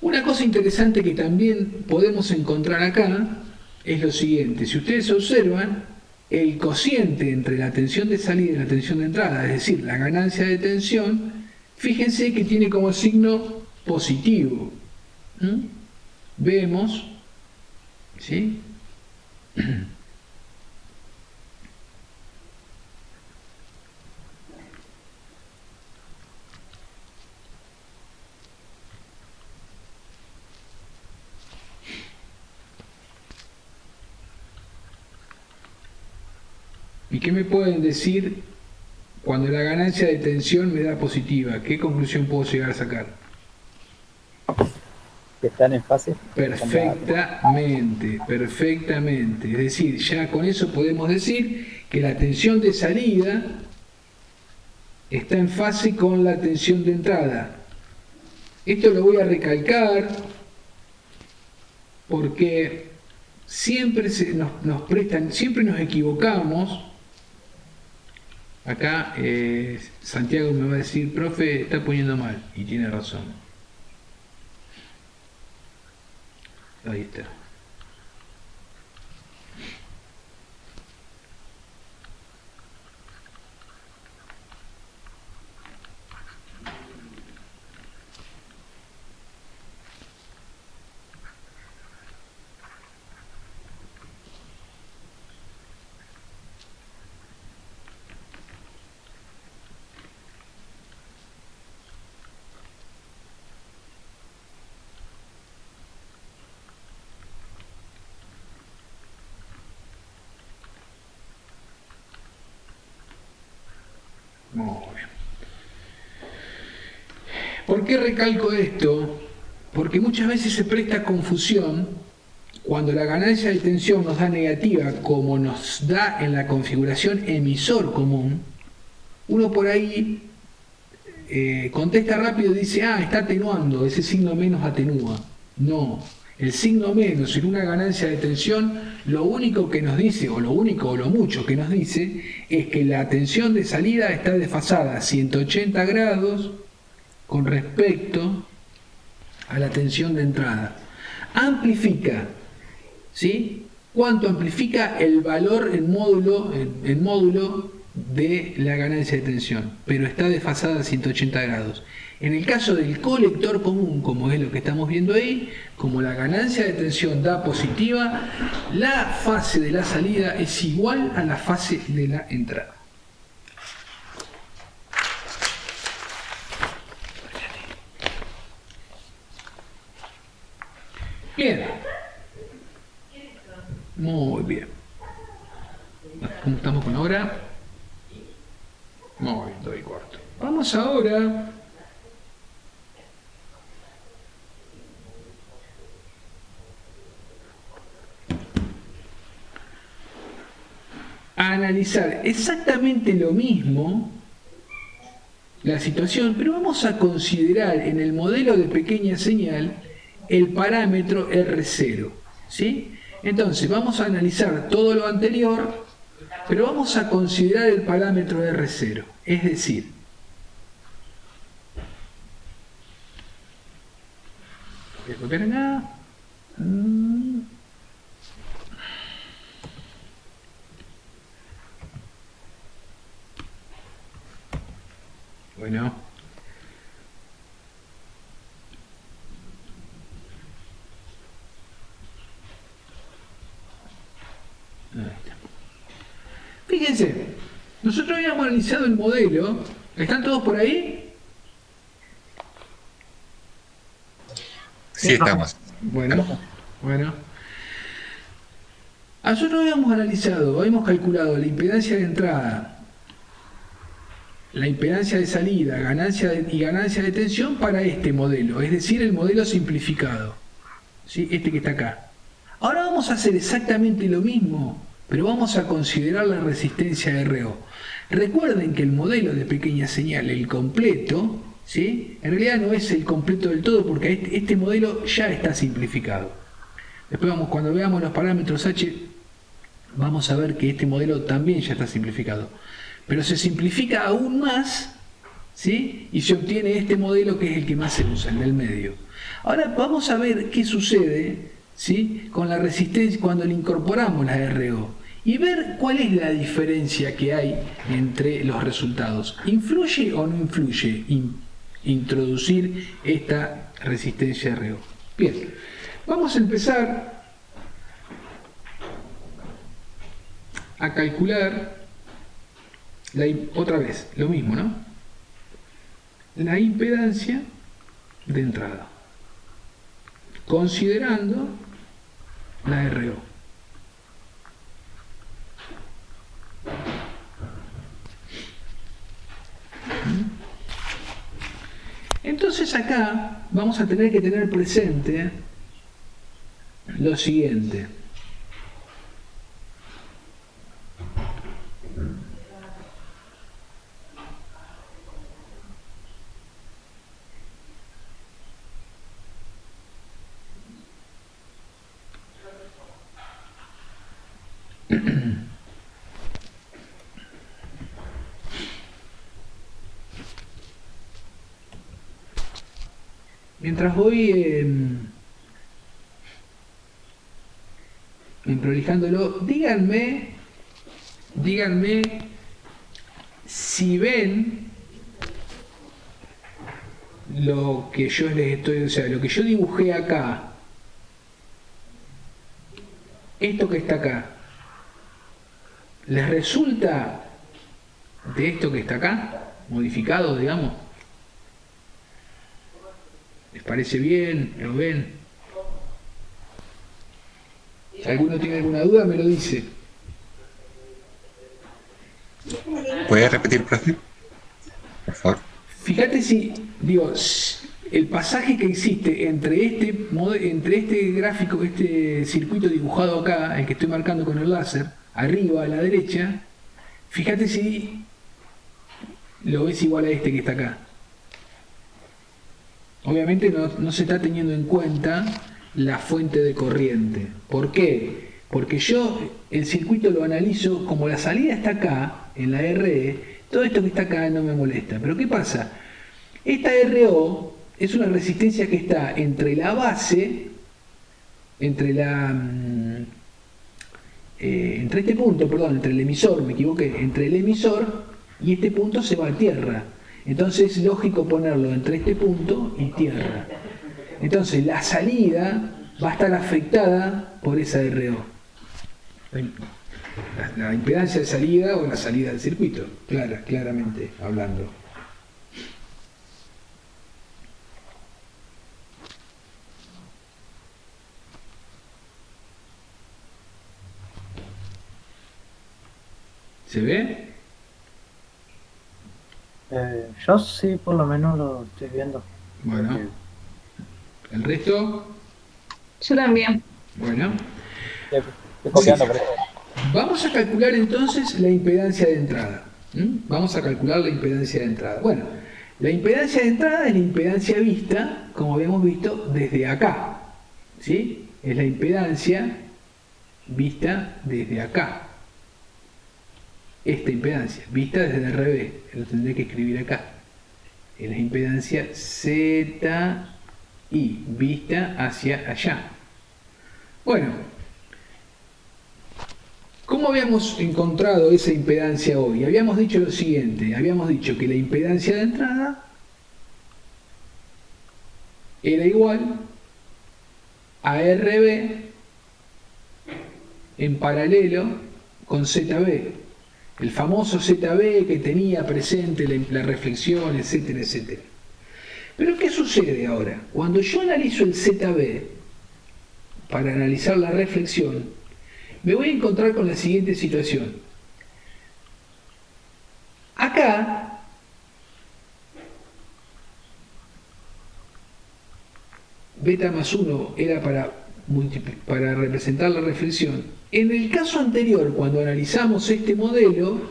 Una cosa interesante que también podemos encontrar acá es lo siguiente. Si ustedes observan, el cociente entre la tensión de salida y la tensión de entrada, es decir, la ganancia de tensión, fíjense que tiene como signo positivo. Vemos, ¿sí? ¿Y qué me pueden decir cuando la ganancia de tensión me da positiva? ¿Qué conclusión puedo llegar a sacar? Que están en fase. Perfectamente. Es decir, ya con eso podemos decir que la tensión de salida está en fase con la tensión de entrada. Esto lo voy a recalcar porque siempre nos prestan, siempre nos equivocamos. Acá Santiago me va a decir, profe, está poniendo mal, y tiene razón. Ahí está. Muy bien. ¿Por qué recalco esto? Porque muchas veces se presta confusión cuando la ganancia de tensión nos da negativa, como nos da en la configuración emisor común. Uno por ahí contesta rápido y dice, está atenuando, ese signo menos atenúa. No, el signo menos en una ganancia de tensión lo único que nos dice, o lo único o lo mucho que nos dice, es que la tensión de salida está desfasada a 180 grados con respecto a la tensión de entrada. Amplifica, ¿sí? ¿Cuánto amplifica el valor en módulo de la ganancia de tensión? Pero está desfasada a 180 grados. En el caso del colector común, como es lo que estamos viendo ahí, como la ganancia de tensión da positiva, la fase de la salida es igual a la fase de la entrada. Bien. Muy bien. ¿Cómo estamos con la hora? Muy bien, 2:15. Vamos ahora a analizar exactamente lo mismo, la situación, pero vamos a considerar en el modelo de pequeña señal el parámetro R0, ¿sí? Entonces vamos a analizar todo lo anterior, pero vamos a considerar el parámetro R0, es decir, voy a copiar acá. Bueno. Ahí está. Fíjense, nosotros habíamos analizado el modelo. ¿Están todos por ahí? Sí, estamos. Bueno. Nosotros habíamos analizado, habíamos calculado la impedancia de entrada, la impedancia de salida, ganancia de tensión para este modelo, es decir, el modelo simplificado, ¿sí? Este que está acá. Ahora vamos a hacer exactamente lo mismo, pero vamos a considerar la resistencia RO. Recuerden que el modelo de pequeña señal, el completo, ¿sí? En realidad no es el completo del todo porque este modelo ya está simplificado. Después cuando veamos los parámetros H, vamos a ver que este modelo también ya está simplificado. Pero se simplifica aún más, ¿sí? Y se obtiene este modelo que es el que más se usa, el del medio. Ahora vamos a ver qué sucede, ¿sí? Con la resistencia cuando le incorporamos la RO y ver cuál es la diferencia que hay entre los resultados. ¿Influye o no influye introducir esta resistencia RO? Bien, vamos a empezar a calcular otra vez, lo mismo, ¿no? La impedancia de entrada, considerando la RO. Entonces acá vamos a tener que tener presente lo siguiente. Mientras voy prolijándolo, díganme si ven lo que yo les estoy, o sea, lo que yo dibujé acá, esto que está acá, ¿les resulta de esto que está acá, modificado, digamos? ¿Les parece bien? ¿Lo ven? Si alguno tiene alguna duda, me lo dice. ¿Puede repetir, profe? Por favor. Fíjate si, digo, el pasaje que existe entre este gráfico, este circuito dibujado acá, el que estoy marcando con el láser, arriba a la derecha, fíjate si lo ves igual a este que está acá. Obviamente no se está teniendo en cuenta la fuente de corriente. ¿Por qué? Porque yo el circuito lo analizo como la salida está acá, en la RE, todo esto que está acá no me molesta. Pero ¿qué pasa? Esta RO es una resistencia que está entre la base, entre este punto, perdón, entre el emisor, me equivoqué, entre el emisor y este punto se va a tierra. Entonces es lógico ponerlo entre este punto y tierra. Entonces la salida va a estar afectada por esa RO. La impedancia de salida o la salida del circuito, claramente hablando. ¿Se ve? Yo sí, por lo menos lo estoy viendo. Bueno. ¿El resto? Yo también. Bueno. Estoy copiando, pero Vamos a calcular entonces la impedancia de entrada. Vamos a calcular la impedancia de entrada. Bueno, la impedancia de entrada es la impedancia vista, como habíamos visto, desde acá. ¿Sí? Es la impedancia vista desde acá. Esta impedancia, vista desde el revés, lo tendré que escribir acá. Es la impedancia ZI, vista hacia allá. Bueno, ¿cómo habíamos encontrado esa impedancia hoy? Habíamos dicho lo siguiente, habíamos dicho que la impedancia de entrada era igual a RB en paralelo con ZB. El famoso ZB que tenía presente la reflexión, etcétera, etcétera. Pero ¿qué sucede ahora? Cuando yo analizo el ZB para analizar la reflexión, me voy a encontrar con la siguiente situación. Acá beta más 1 era para representar la reflexión. En el caso anterior, cuando analizamos este modelo,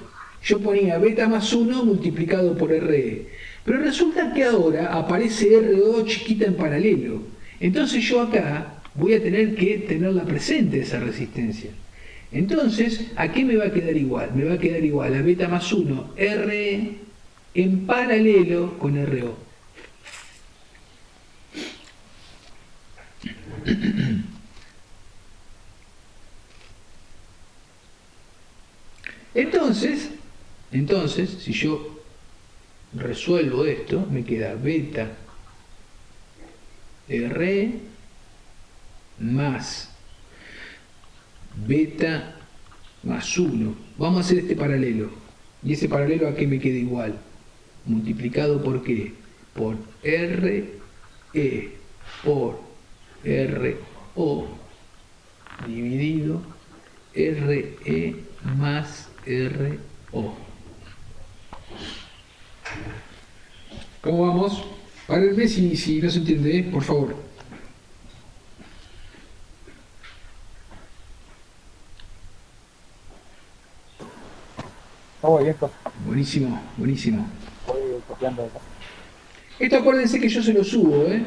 yo ponía beta más 1 multiplicado por RE. Pero resulta que ahora aparece RO chiquita en paralelo. Entonces yo acá voy a tener que tenerla presente esa resistencia. Entonces, ¿a qué me va a quedar igual? Me va a quedar igual a beta más 1 RE en paralelo con RO. Entonces, si yo resuelvo esto, me queda beta R más beta más 1. Vamos a hacer este paralelo. ¿Y ese paralelo a qué me queda igual? Multiplicado por qué? Por RE por RO dividido RE más RO. ¿Cómo vamos? Párenme si no se entiende, por favor. muy bien, profe. Buenísimo, buenísimo. Voy copiando acá. Esto acuérdense que yo se lo subo, ¿eh?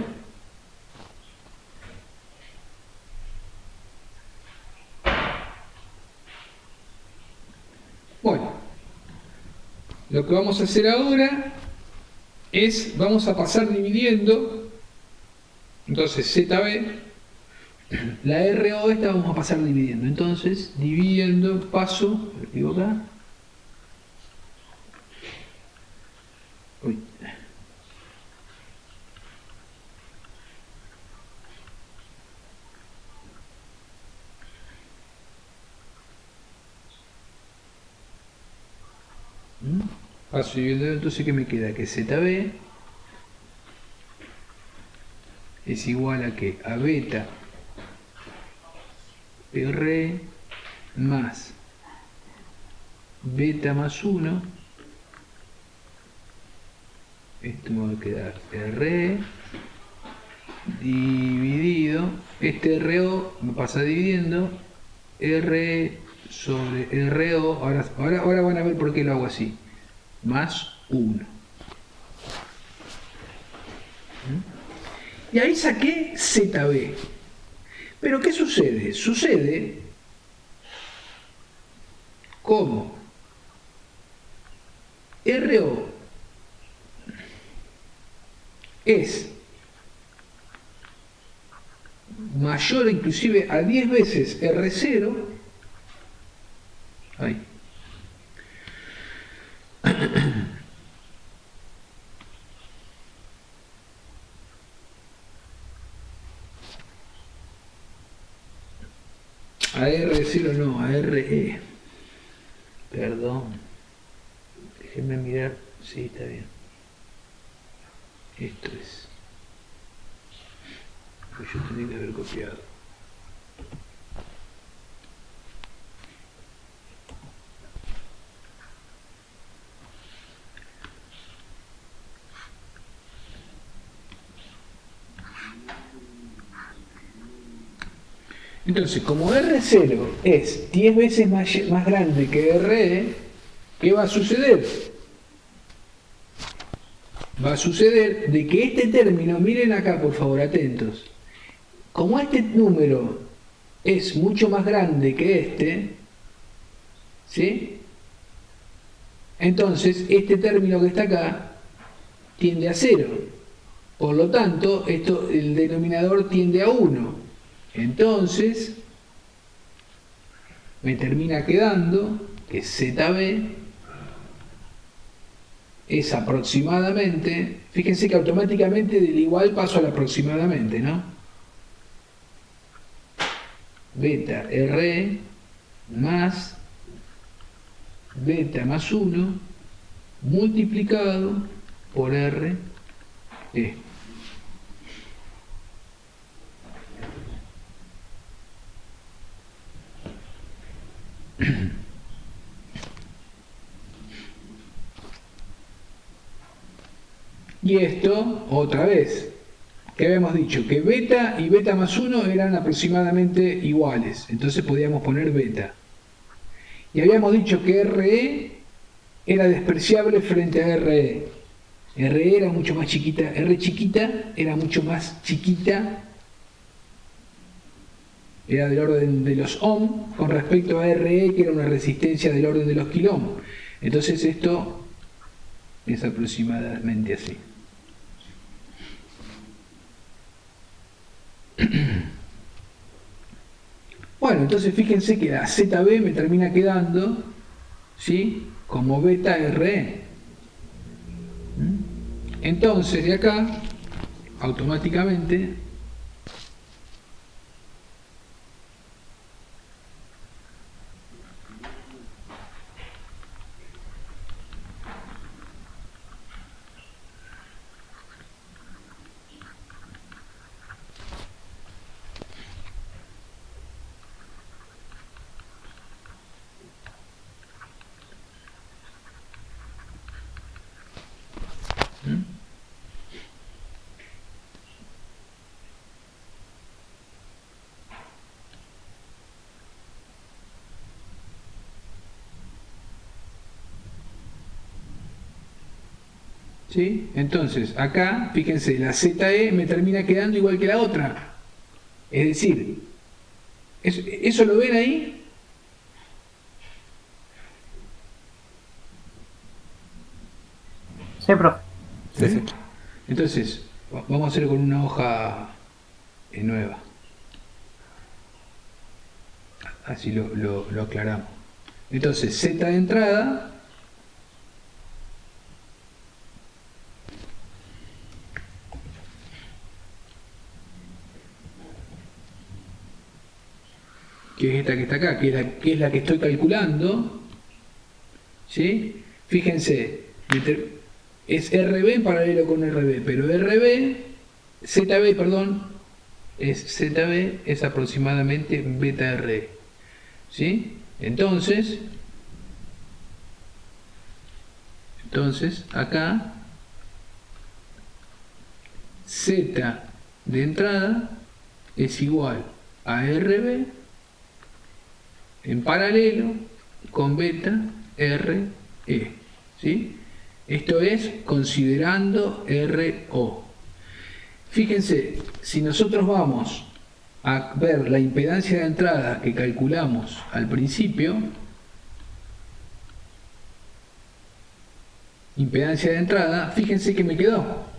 lo que vamos a hacer ahora es, vamos a pasar dividiendo, entonces ZB, la RO esta vamos a pasar dividiendo, entonces dividiendo, paso, ¿me equivoco acá? Uy. Paso dividiendo, entonces ¿qué me queda? Que ZB es igual a que a beta R más beta más 1, esto me va a quedar R dividido, este RO me pasa dividiendo R sobre RO, ahora van a ver por qué lo hago así, más 1. Y ahí saqué ZB. Pero ¿qué sucede? Sucede como RO es mayor inclusive a 10 veces R0, ahí. A R0 no, a RE. Perdón. Déjenme mirar. Sí, está bien. Esto es. Pues yo tenía que haber copiado. Entonces, como R0 es 10 veces más grande que RE, ¿qué va a suceder? Va a suceder de que este término, miren acá por favor, atentos, como este número es mucho más grande que este, ¿sí? Entonces, este término que está acá tiende a 0. Por lo tanto, el denominador tiende a 1. Entonces, me termina quedando que ZB es aproximadamente, fíjense que automáticamente del igual paso al aproximadamente, ¿no? Beta R más beta más 1 multiplicado por R E. Y esto, otra vez, que habíamos dicho que beta y beta más 1 eran aproximadamente iguales, entonces podíamos poner beta. Y habíamos dicho que RE era despreciable frente a RE. RE era mucho más chiquita, R chiquita era mucho más chiquita, era del orden de los ohm con respecto a RE, que era una resistencia del orden de los kiloohm. Entonces esto es aproximadamente así. Bueno, entonces fíjense que la ZB me termina quedando, ¿sí?, como beta RE. Entonces de acá, automáticamente, ¿sí? Entonces, acá, fíjense, la ZE me termina quedando igual que la otra. Es decir, ¿eso lo ven ahí? Sí, profe. Sí, sí. Entonces, vamos a hacer con una hoja nueva. Así lo aclaramos. Entonces, Z de entrada que es esta que está acá, que es la que estoy calculando, ¿sí? Fíjense, es RB en paralelo con RB, pero ZB, perdón, ZB es aproximadamente beta RE, ¿sí? Entonces acá Z de entrada es igual a RB en paralelo con beta RE, ¿sí? Esto es considerando RO. Fíjense, si nosotros vamos a ver la impedancia de entrada que calculamos al principio, impedancia de entrada, fíjense que me quedó.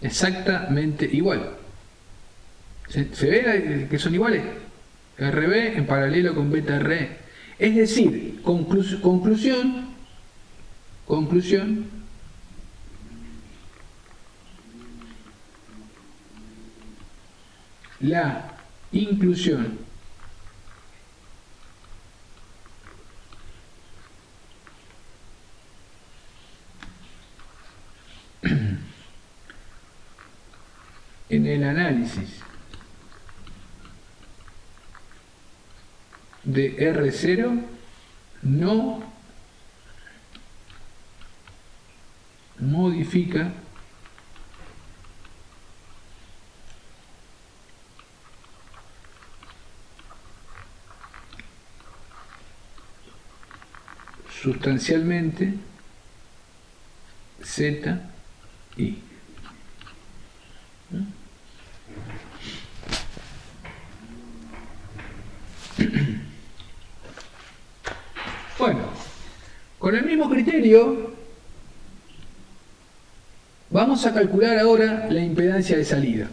Exactamente igual. ¿Se ve que son iguales? RB en paralelo con beta RE. Es decir, conclusión, la inclusión en el análisis de R0 no modifica sustancialmente ZI. Bueno, con el mismo criterio vamos a calcular ahora la impedancia de salida.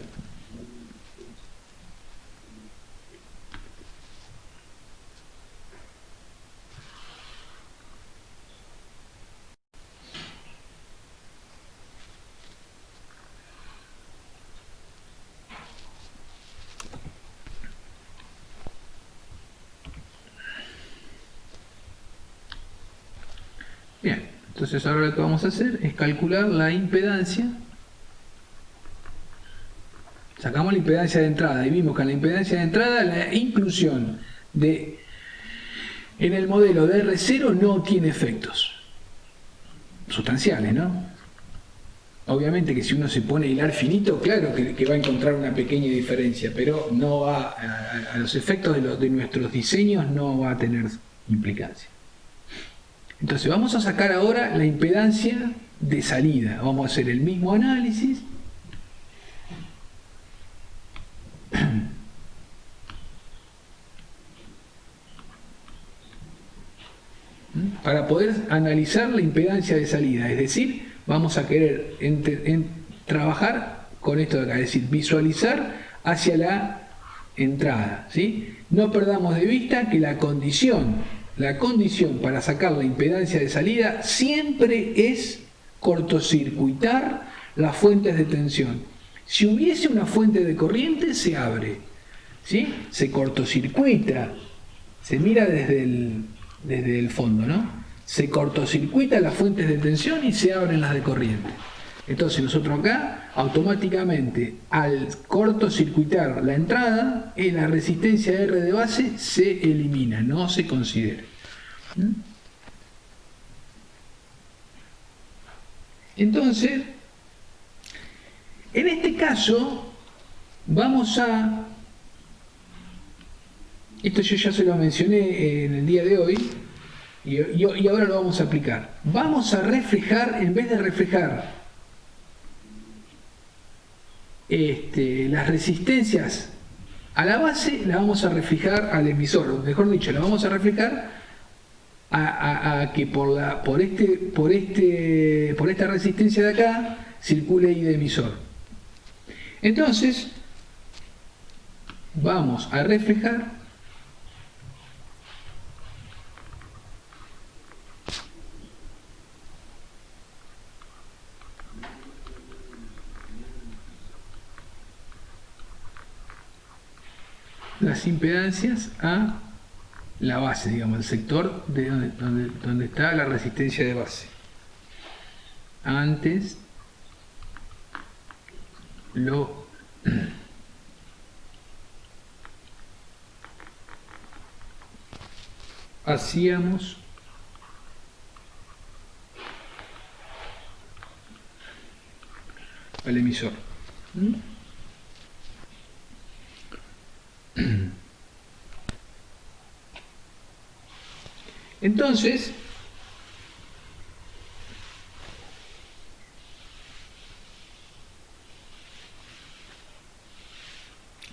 Bien, entonces ahora lo que vamos a hacer es calcular la impedancia. Sacamos la impedancia de entrada y vimos que en la impedancia de entrada la inclusión en el modelo de R0 no tiene efectos sustanciales, ¿no? Obviamente que si uno se pone a hilar finito, claro que va a encontrar una pequeña diferencia, pero no va a los efectos de nuestros diseños no va a tener implicancia. Entonces vamos a sacar ahora la impedancia de salida. Vamos a hacer el mismo análisis. Para poder analizar la impedancia de salida, es decir, vamos a querer trabajar con esto de acá, es decir, visualizar hacia la entrada, ¿sí? No perdamos de vista que la condición para sacar la impedancia de salida siempre es cortocircuitar las fuentes de tensión. Si hubiese una fuente de corriente, se abre, ¿sí? Se cortocircuita, se mira desde el fondo, ¿no? Se cortocircuita las fuentes de tensión y se abren las de corriente. Entonces nosotros acá, automáticamente, al cortocircuitar la entrada, la resistencia R de base se elimina, no se considera. Entonces, en este caso, vamos a Esto yo ya se lo mencioné en el día de hoy y ahora lo vamos a aplicar. Vamos a reflejar, en vez de reflejar las resistencias a la base, la vamos a reflejar al emisor, o mejor dicho, la vamos a reflejar a que por esta resistencia de acá circule I de emisor. Entonces vamos a reflejar las impedancias a la base, digamos, el sector de donde está la resistencia de base. Antes lo hacíamos al emisor. Entonces,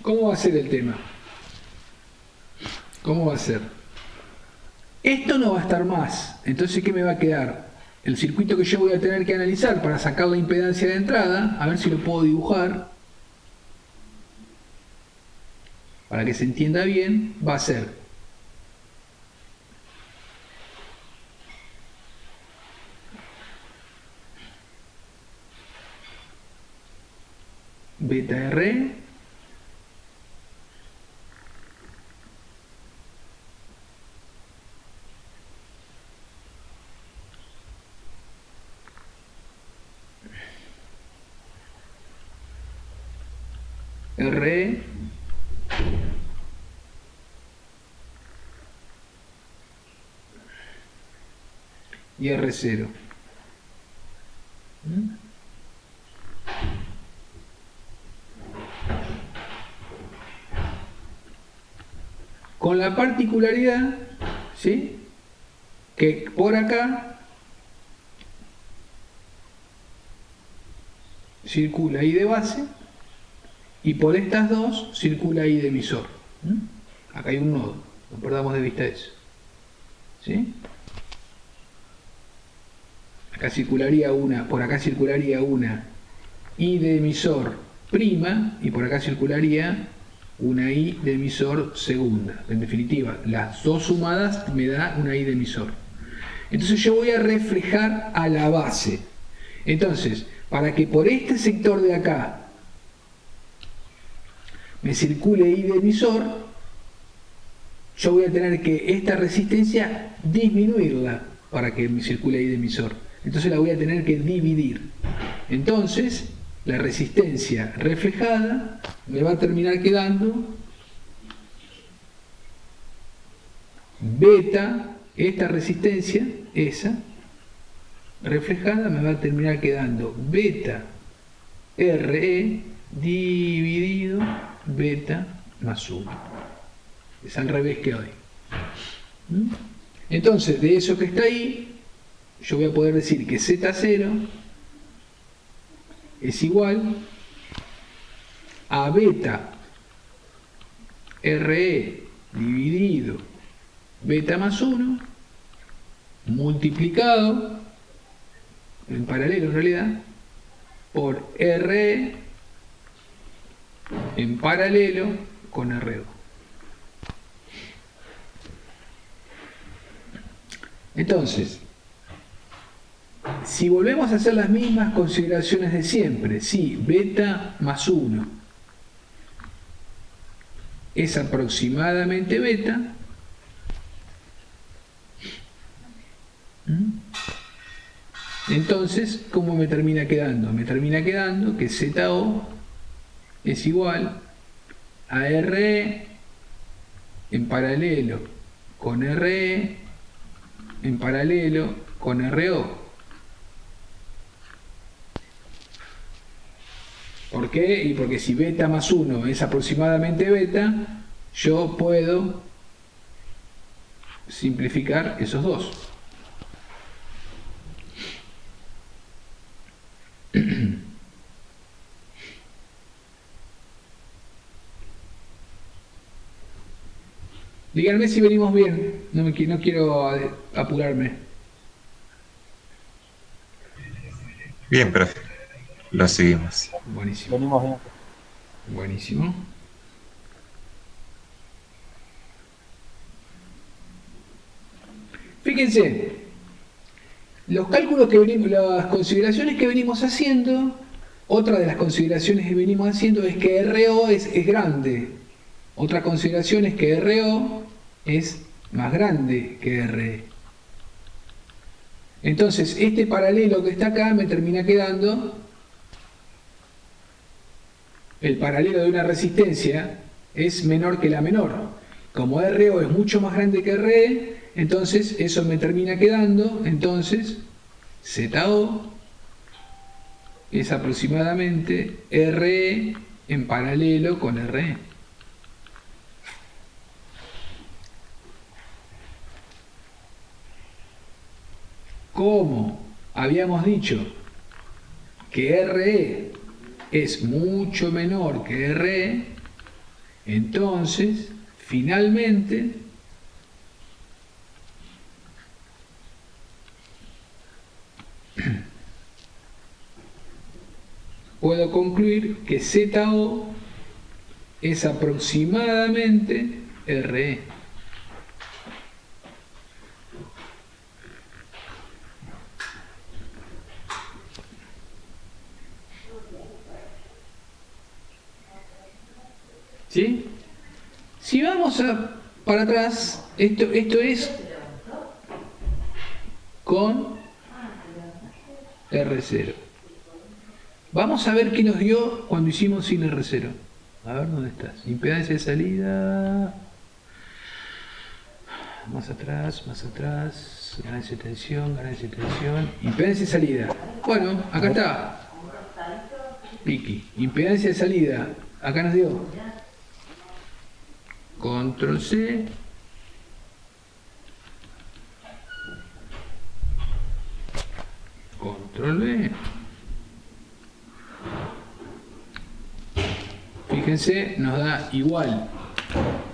¿cómo va a ser el tema? ¿Cómo va a ser? Esto no va a estar más. Entonces, ¿qué me va a quedar? El circuito que yo voy a tener que analizar para sacar la impedancia de entrada, a ver si lo puedo dibujar, para que se entienda bien, va a ser beta R R y R0. Con la particularidad, ¿sí?, que por acá circula I de base y por estas dos circula I de emisor. Acá hay un nodo, no perdamos de vista eso. ¿Sí? Acá circularía una, por acá circularía una I de emisor prima y por acá circularía una I de emisor segunda. En definitiva, las dos sumadas me da una I de emisor. Entonces yo voy a reflejar a la base. Entonces, para que por este sector de acá me circule I de emisor, yo voy a tener que esta resistencia disminuirla para que me circule I de emisor. Entonces la voy a tener que dividir. Entonces, la resistencia reflejada me va a terminar quedando beta, esta resistencia, esa reflejada, me va a terminar quedando beta RE dividido beta más 1. Es al revés que hoy. Entonces, de eso que está ahí, yo voy a poder decir que Z0 es igual a beta RE dividido beta más 1 multiplicado en paralelo en realidad por RE en paralelo con RO. Entonces, si volvemos a hacer las mismas consideraciones de siempre, si beta más 1 es aproximadamente beta, entonces, ¿cómo me termina quedando? Me termina quedando que ZO es igual a RE en paralelo con RE en paralelo con RO. ¿Por qué? Y porque si beta más 1 es aproximadamente beta, yo puedo simplificar esos dos. Díganme si venimos bien, no quiero apurarme. Bien, profe. Lo seguimos. Buenísimo. Venimos bien. Buenísimo. Fíjense, los cálculos que venimos, las consideraciones que venimos haciendo, otra de las consideraciones que venimos haciendo es que RO es grande. Otra consideración es que RO es más grande que RE. Entonces, este paralelo que está acá me termina quedando, el paralelo de una resistencia es menor que la menor. Como RO es mucho más grande que RE, entonces eso me termina quedando, entonces ZO es aproximadamente RE en paralelo con RE. Como habíamos dicho que RE es mucho menor que RE, entonces finalmente puedo concluir que ZO es aproximadamente RE. ¿Sí? Si vamos para atrás, esto es con R0. Vamos a ver qué nos dio cuando hicimos sin R0. A ver dónde estás. Impedancia de salida. Más atrás. Ganancia de tensión. Impedancia de salida. Bueno, acá está. Piki. Impedancia de salida. Acá nos dio. Control C. Control V. Fíjense, nos da igual.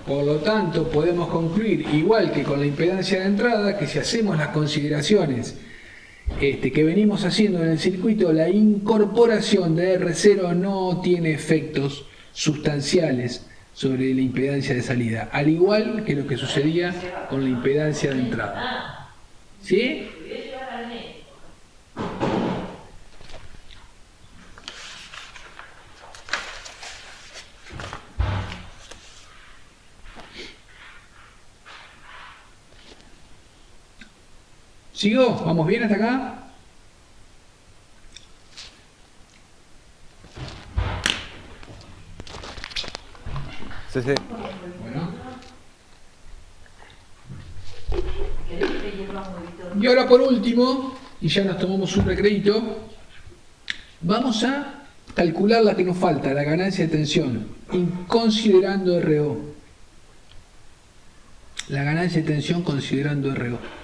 Por lo tanto, podemos concluir, igual que con la impedancia de entrada, que si hacemos las consideraciones que venimos haciendo en el circuito, la incorporación de R0 no tiene efectos sustanciales sobre la impedancia de salida, al igual que lo que sucedía con la impedancia de entrada. ¿Sí? ¿Sigo? ¿Vamos bien hasta acá? Sí, sí. Bueno. Y ahora por último, y ya nos tomamos un recreito, vamos a calcular la que nos falta, la ganancia de tensión, considerando RO. La ganancia de tensión considerando RO.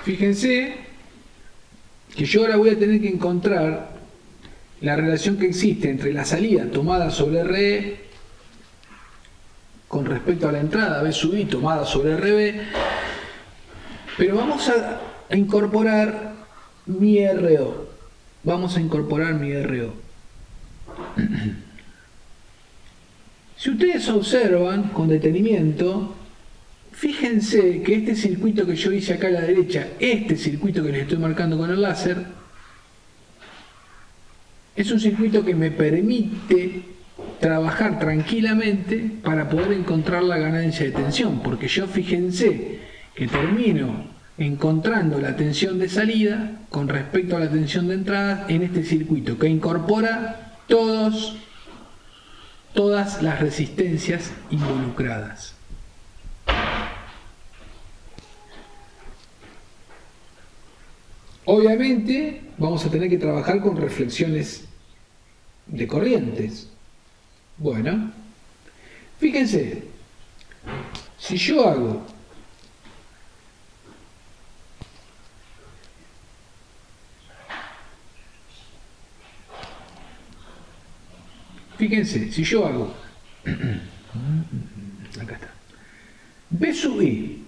Fíjense que yo ahora voy a tener que encontrar la relación que existe entre la salida tomada sobre RE con respecto a la entrada B sub I tomada sobre RB, pero vamos a incorporar mi RO. Vamos a incorporar mi RO. Si ustedes observan con detenimiento, fíjense que este circuito que yo hice acá a la derecha, este circuito que les estoy marcando con el láser, Es un circuito que me permite trabajar tranquilamente para poder encontrar la ganancia de tensión, porque yo fíjense que termino encontrando la tensión de salida con respecto a la tensión de entrada en este circuito que incorpora todas las resistencias involucradas. Obviamente vamos a tener que trabajar con reflexiones de corrientes. Bueno, fíjense, si yo hago acá está, B sub I,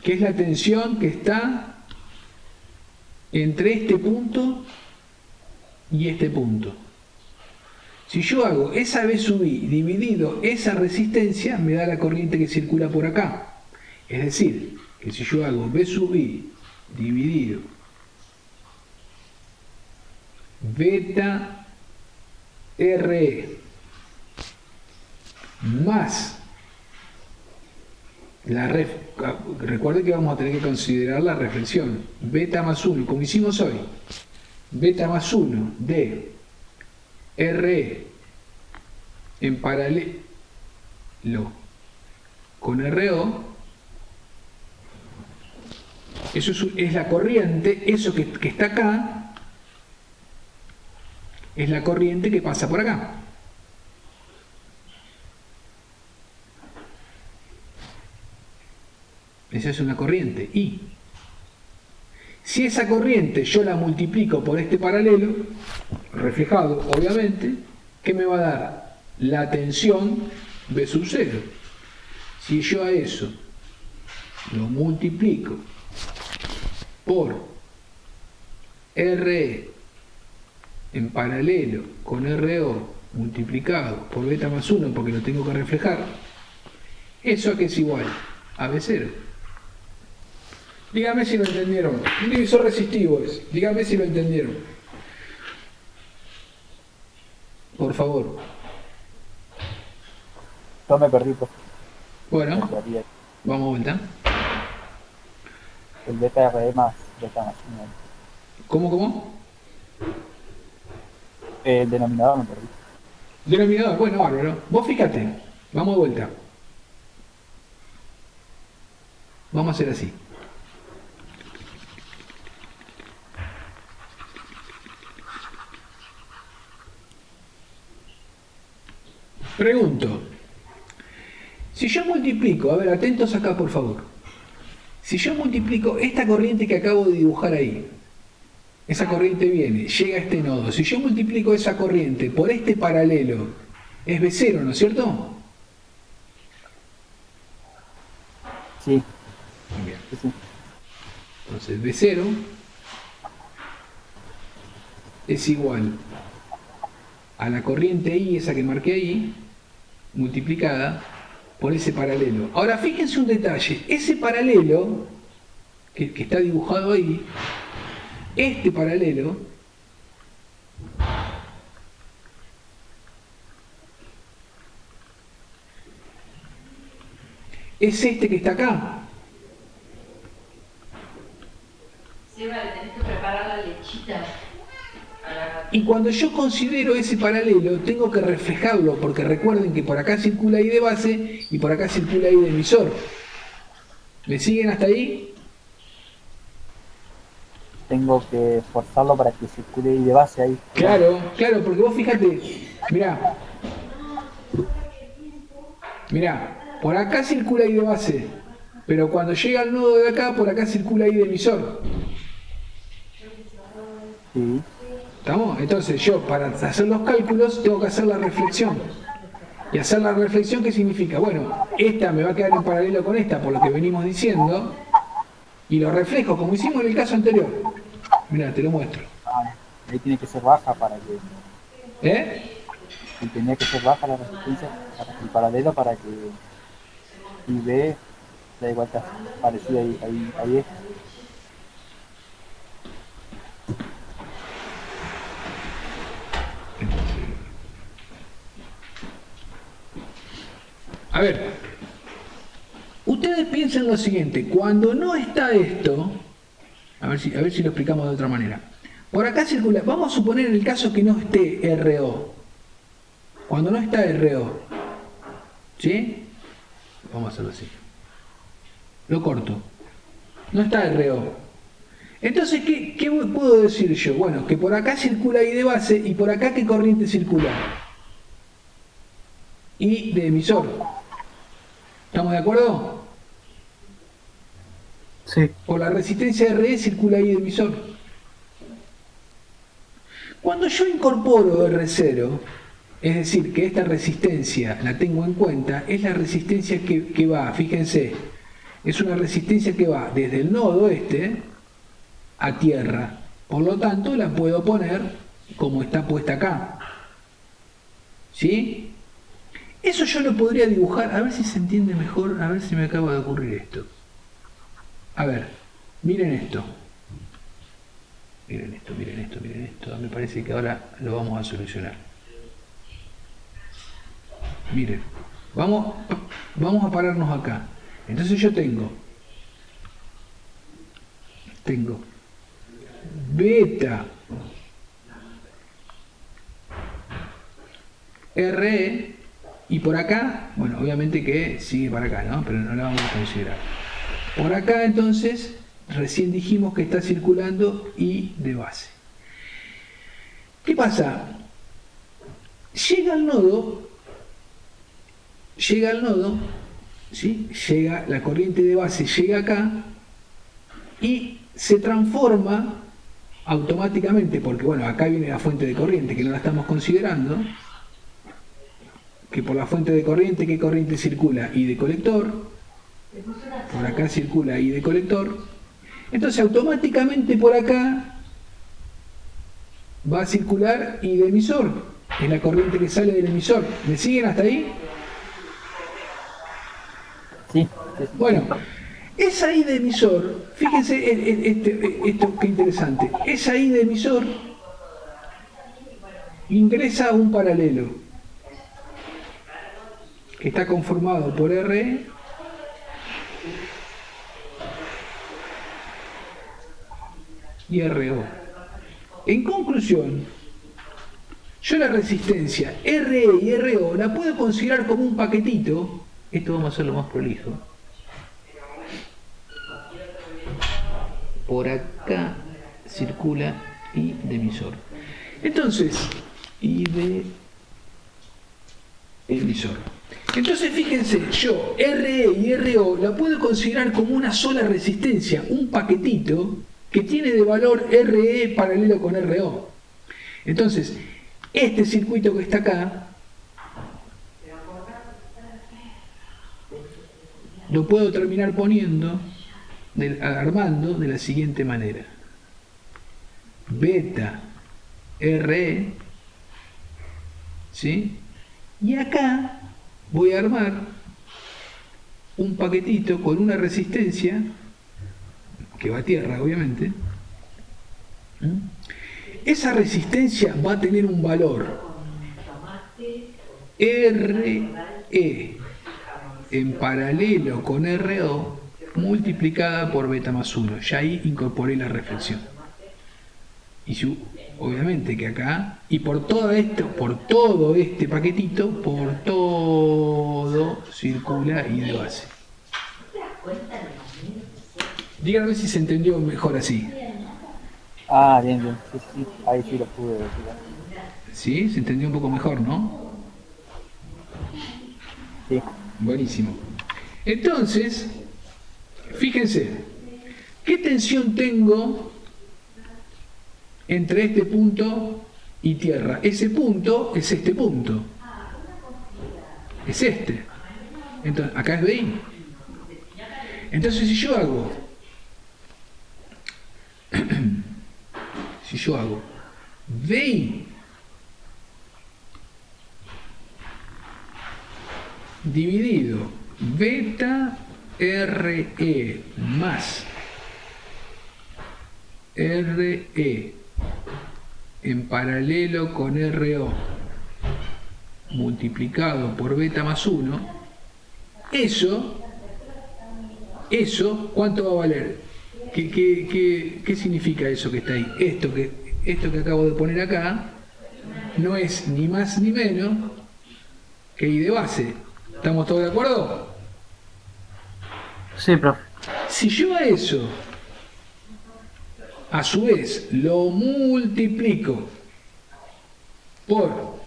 que es la tensión que está entre este punto y este punto. Si yo hago esa B sub I dividido esa resistencia, me da la corriente que circula por acá. Es decir, que si yo hago B sub I dividido beta RE más recuerden que vamos a tener que considerar la reflexión beta más 1, como hicimos hoy, beta más 1 de RE en paralelo con RO, eso es la corriente, eso que está acá es la corriente que pasa por acá. Esa es una corriente I. Si esa corriente yo la multiplico por este paralelo, reflejado obviamente, ¿qué me va a dar? La tensión B sub 0. Si yo a eso lo multiplico por RE en paralelo con RO multiplicado por beta más 1, porque lo tengo que reflejar, ¿eso a qué es igual? A B0. Dígame si lo entendieron. Un divisor resistivo es. Dígame si lo entendieron. Por favor. Yo me perdí, profe. Bueno, vamos a vuelta. El beta RE más beta más 1. ¿Cómo? El denominador me perdí. Denominador, bueno, bárbaro. Vos fíjate. Vamos de vuelta. Vamos a hacer así. Pregunto, si yo multiplico, a ver, atentos acá por favor, si yo multiplico esta corriente que acabo de dibujar ahí, esa corriente viene, llega a este nodo, si yo multiplico esa corriente por este paralelo, es B0, ¿no es cierto? Sí. Bien. Sí. Entonces B0 es igual a la corriente I, esa que marqué ahí, multiplicada por ese paralelo. Ahora fíjense un detalle, ese paralelo que está dibujado ahí, este paralelo es este que está acá. Sí, vale, tenés que preparar la lechita. Y cuando yo considero ese paralelo, tengo que reflejarlo, porque recuerden que por acá circula I de base y por acá circula I de emisor. ¿Me siguen hasta ahí? Tengo que forzarlo para que circule I de base ahí. Claro, porque vos fíjate, mirá, por acá circula I de base, pero cuando llega al nodo de acá, por acá circula I de emisor. Sí. ¿Estamos? Entonces yo, para hacer los cálculos, tengo que hacer la reflexión. ¿Y hacer la reflexión qué significa? Bueno, esta me va a quedar en paralelo con esta, por lo que venimos diciendo, y lo reflejo, como hicimos en el caso anterior. Mirá, te lo muestro. Ahí tiene que ser baja para que... ¿Eh? Y tenía que ser baja la resistencia, el paralelo para que IB da igual que parecido ahí es. A ver, ustedes piensan lo siguiente, cuando no está esto, a ver si lo explicamos de otra manera. Por acá circula, vamos a suponer en el caso que no esté RO. Cuando no está RO, ¿sí? Vamos a hacerlo así. Lo corto. No está RO. Entonces, ¿qué puedo decir yo? Bueno, que por acá circula I de base y por acá ¿qué corriente circula? I de emisor. ¿Estamos de acuerdo? Sí. Por la resistencia RE circula I de emisor. Cuando yo incorporo R0, es decir, que esta resistencia la tengo en cuenta, es la resistencia que va, fíjense, es una resistencia que va desde el nodo este a tierra. Por lo tanto, la puedo poner como está puesta acá. ¿Sí? Eso yo lo podría dibujar, a ver si se entiende mejor, a ver si me acaba de ocurrir esto. A ver, miren esto. Miren esto, miren esto, miren esto. Me parece que ahora lo vamos a solucionar. Miren, vamos a pararnos acá. Entonces yo tengo beta RE y por acá, bueno, obviamente que sigue para acá, ¿no? Pero no la vamos a considerar. Por acá entonces, recién dijimos que está circulando I de base. ¿Qué pasa? Llega al nodo, ¿sí? Llega la corriente de base, llega acá y se transforma automáticamente, porque bueno, acá viene la fuente de corriente que no la estamos considerando, que por la fuente de corriente, ¿qué corriente circula? I de colector, por acá circula I de colector, entonces automáticamente por acá va a circular I de emisor, es la corriente que sale del emisor. ¿Me siguen hasta ahí? Sí. Bueno, esa I de emisor, fíjense esto qué interesante, esa I de emisor ingresa a un paralelo que está conformado por RE y RO. En conclusión, yo la resistencia RE y RO la puedo considerar como un paquetito. Esto vamos a hacerlo más prolijo. Por acá circula I de emisor. Entonces, I de emisor. Entonces fíjense, yo RE y RO la puedo considerar como una sola resistencia, un paquetito que tiene de valor RE paralelo con RO. Entonces, este circuito que está acá lo puedo terminar poniendo, armando de la siguiente manera. Beta RE, ¿sí? Y acá voy a armar un paquetito con una resistencia que va a tierra, obviamente. Esa resistencia va a tener un valor RE en paralelo con RO multiplicada por beta más 1. Ya ahí incorporé la reflexión. Y obviamente que acá, y por todo este paquetito, por todo circula I de base. Díganme si se entendió mejor así. Ah, bien, bien. Sí, sí, ahí sí lo pude decir. ¿Sí? Se entendió un poco mejor, ¿no? Sí. Buenísimo. Entonces, fíjense, ¿qué tensión tengo entre este punto y tierra? Ese punto es este punto. Es este. Entonces, acá es BI. Entonces, si yo hago VI dividido beta RE más RE en paralelo con RO multiplicado por beta más 1, Eso, ¿cuánto va a valer? ¿Qué significa eso que está ahí? Esto que acabo de poner acá no es ni más ni menos que I de base. ¿Estamos todos de acuerdo? Sí, profe. Si yo a eso, a su vez, lo multiplico por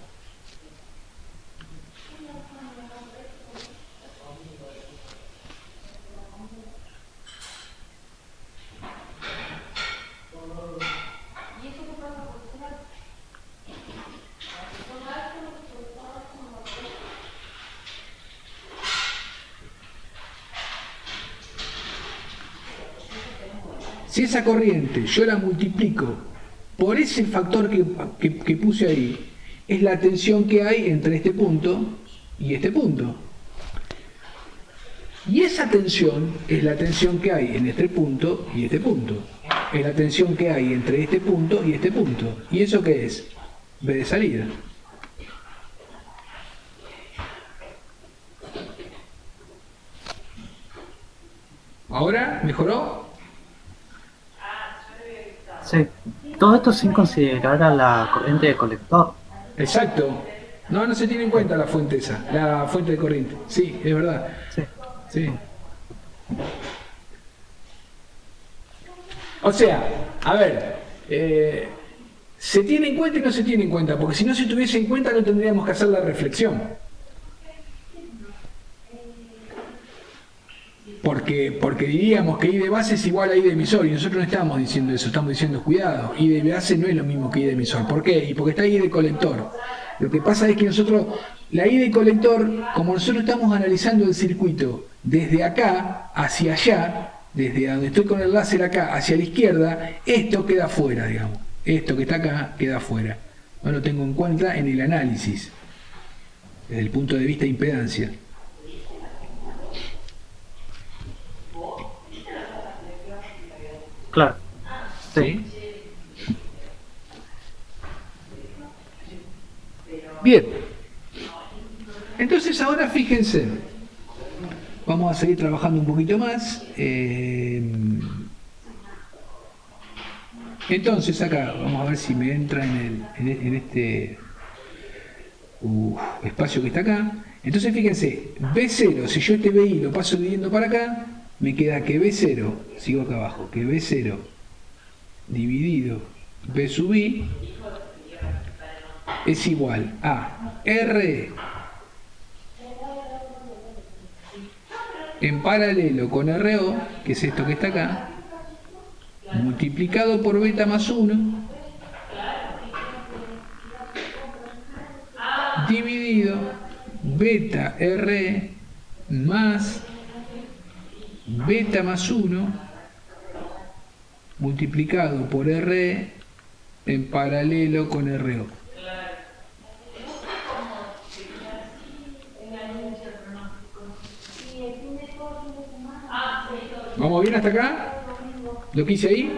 si esa corriente yo la multiplico por ese factor que puse ahí, es la tensión que hay entre este punto y este punto. Y esa tensión es la tensión que hay en este punto y este punto. Es la tensión que hay entre este punto y este punto. ¿Y eso qué es? B de salida. ¿Ahora mejoró? Sí. Todo esto sin considerar a la corriente de colector. Exacto. No se tiene en cuenta la fuente esa, la fuente de corriente. Sí, es verdad. Sí. Sí. O sea, a ver, ¿se tiene en cuenta y no se tiene en cuenta? Porque si no se tuviese en cuenta no tendríamos que hacer la reflexión. Porque diríamos que I de base es igual a I de emisor y nosotros no estamos diciendo eso, estamos diciendo cuidado, I de base no es lo mismo que I de emisor. ¿Por qué? Y porque está I de colector. Lo que pasa es que nosotros, la I de colector, como nosotros estamos analizando el circuito desde acá hacia allá, desde donde estoy con el láser acá hacia la izquierda, esto queda fuera, digamos. Esto que está acá queda fuera. No lo tengo en cuenta en el análisis, desde el punto de vista de impedancia. Claro. ¿Sí? Bien. Entonces ahora fíjense. Vamos a seguir trabajando un poquito más. Entonces acá, vamos a ver si me entra en este espacio que está acá. Entonces fíjense, B0, si yo este BI lo paso dividiendo para acá, me queda que B0, sigo acá abajo, que B0 dividido B sub I es igual a R en paralelo con RO, que es esto que está acá, multiplicado por beta más 1, dividido beta RE más beta más 1 multiplicado por RE en paralelo con RO. ¿Vamos bien hasta acá? ¿Lo que hice ahí?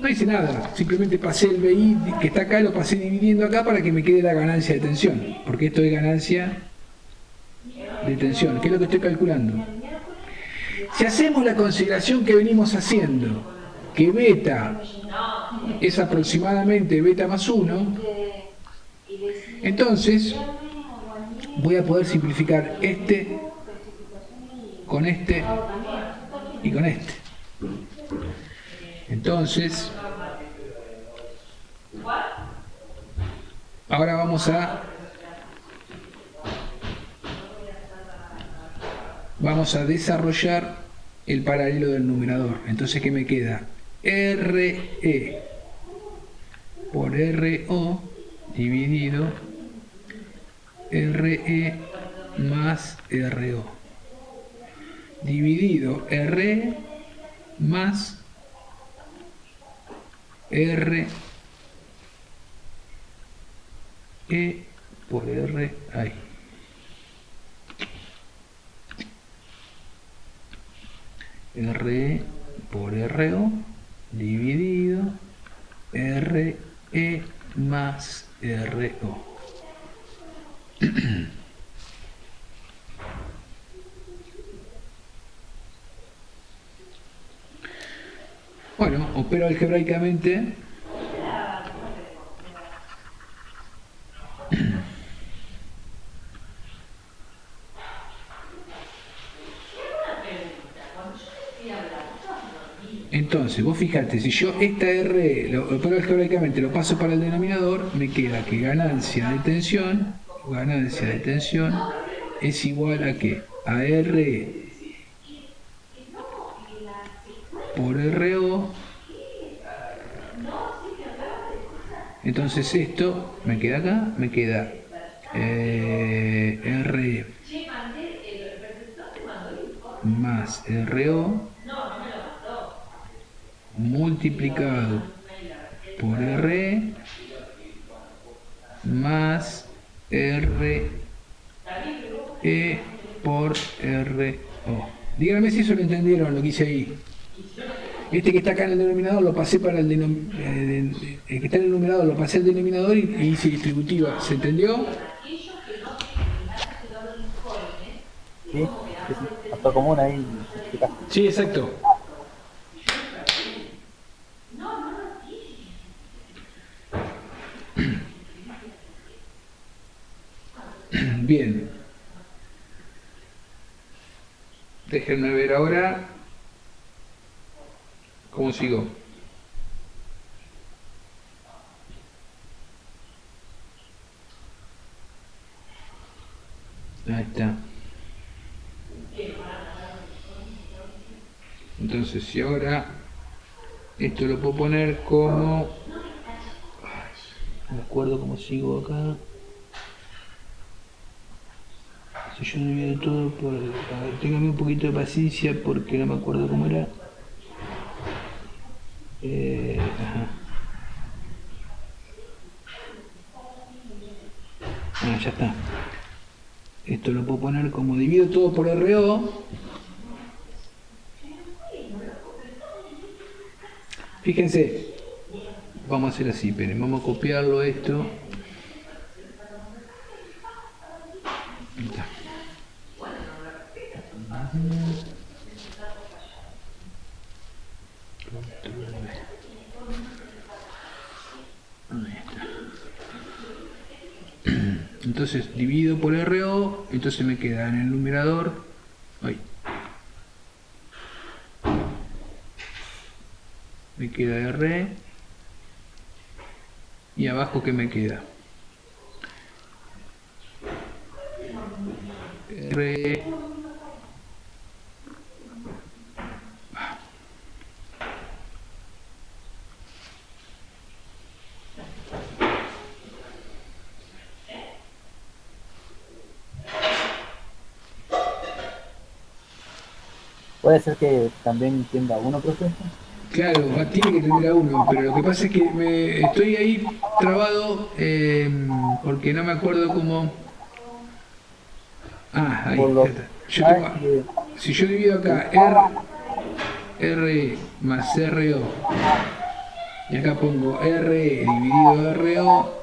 No hice nada, simplemente pasé el BI que está acá, lo pasé dividiendo acá para que me quede la ganancia de tensión, porque esto es ganancia de tensión, que es lo que estoy calculando. Si hacemos la consideración que venimos haciendo, que beta es aproximadamente beta más 1, entonces voy a poder simplificar este con este y con este. Entonces, ahora vamos a desarrollar el paralelo del numerador. Entonces, ¿qué me queda? RE por RO dividido RE más RO dividido RE más RE por R ahí. RE por RO dividido RE más RO. opero algebraicamente entonces, vos fijate, si yo esta R lo opero algebraicamente, lo paso para el denominador, me queda que ganancia de tensión es igual a ¿qué? A R por RO. Entonces esto me queda acá, me queda R más RO multiplicado por R más RE por RO. Díganme si eso lo entendieron, lo que hice ahí. Este que está acá en el denominador lo pasé para el que está en el numerador lo pasé al denominador y hice distributiva. ¿Se entendió? Sí, factor común ahí. Sí, exacto. Bien. Déjenme ver ahora cómo sigo. Ahí está. Entonces, si ahora esto lo puedo poner como... No me acuerdo cómo sigo acá. Si yo divido todo por... A ver, téngame un poquito de paciencia porque no me acuerdo cómo era. Ajá. Ah, ya está. Esto lo puedo poner como divido todo por RO. Fíjense, vamos a hacer así, esperen, vamos a copiarlo esto. Ahí está. Ahí está. Entonces divido por RO, entonces me queda en el numerador. Ay. Me queda R y abajo ¿qué me queda? R Puede ser que también tenga uno, profe. Claro, tiene que tener a uno, pero lo que pasa es que estoy ahí trabado porque no me acuerdo cómo... Ah, ahí, Por lo- ya está. Si yo divido acá R más RO y acá pongo RE dividido RO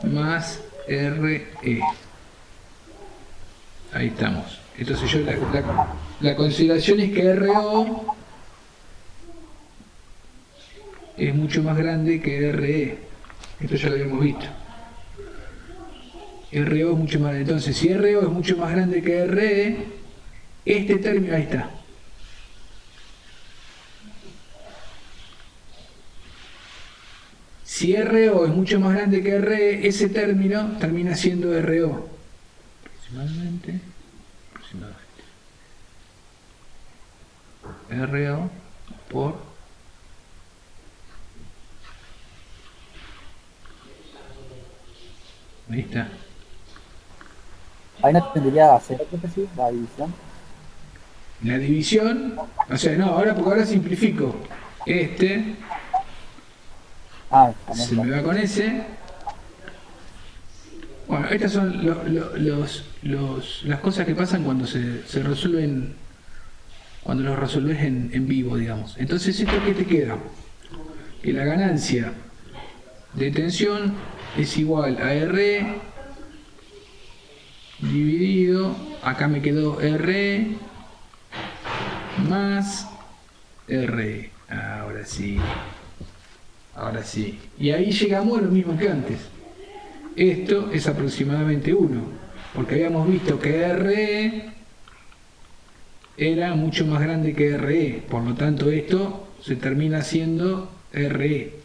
más RE. Ahí estamos. Entonces yo la consideración es que RO es mucho más grande que RE. Esto ya lo habíamos visto. RO es mucho más grande. Entonces, si RO es mucho más grande que RE, este término, ahí está. Si RO es mucho más grande que RE, ese término termina siendo RO. Aproximadamente. RO por... Ahí está. Ahí no tendría que hacer, profe, sí, la división. La división, o sea, no, porque ahora simplifico. Se me va con ese. Bueno, estas son las cosas que pasan cuando se resuelven, cuando los resolves en vivo, digamos. Entonces, ¿esto qué te queda? Que la ganancia de tensión es igual a R dividido, acá me quedó R más R. Ahora sí. Ahora sí. Y ahí llegamos a lo mismo que antes. Esto es aproximadamente 1. Porque habíamos visto que RE era mucho más grande que RE. Por lo tanto, esto se termina siendo RE.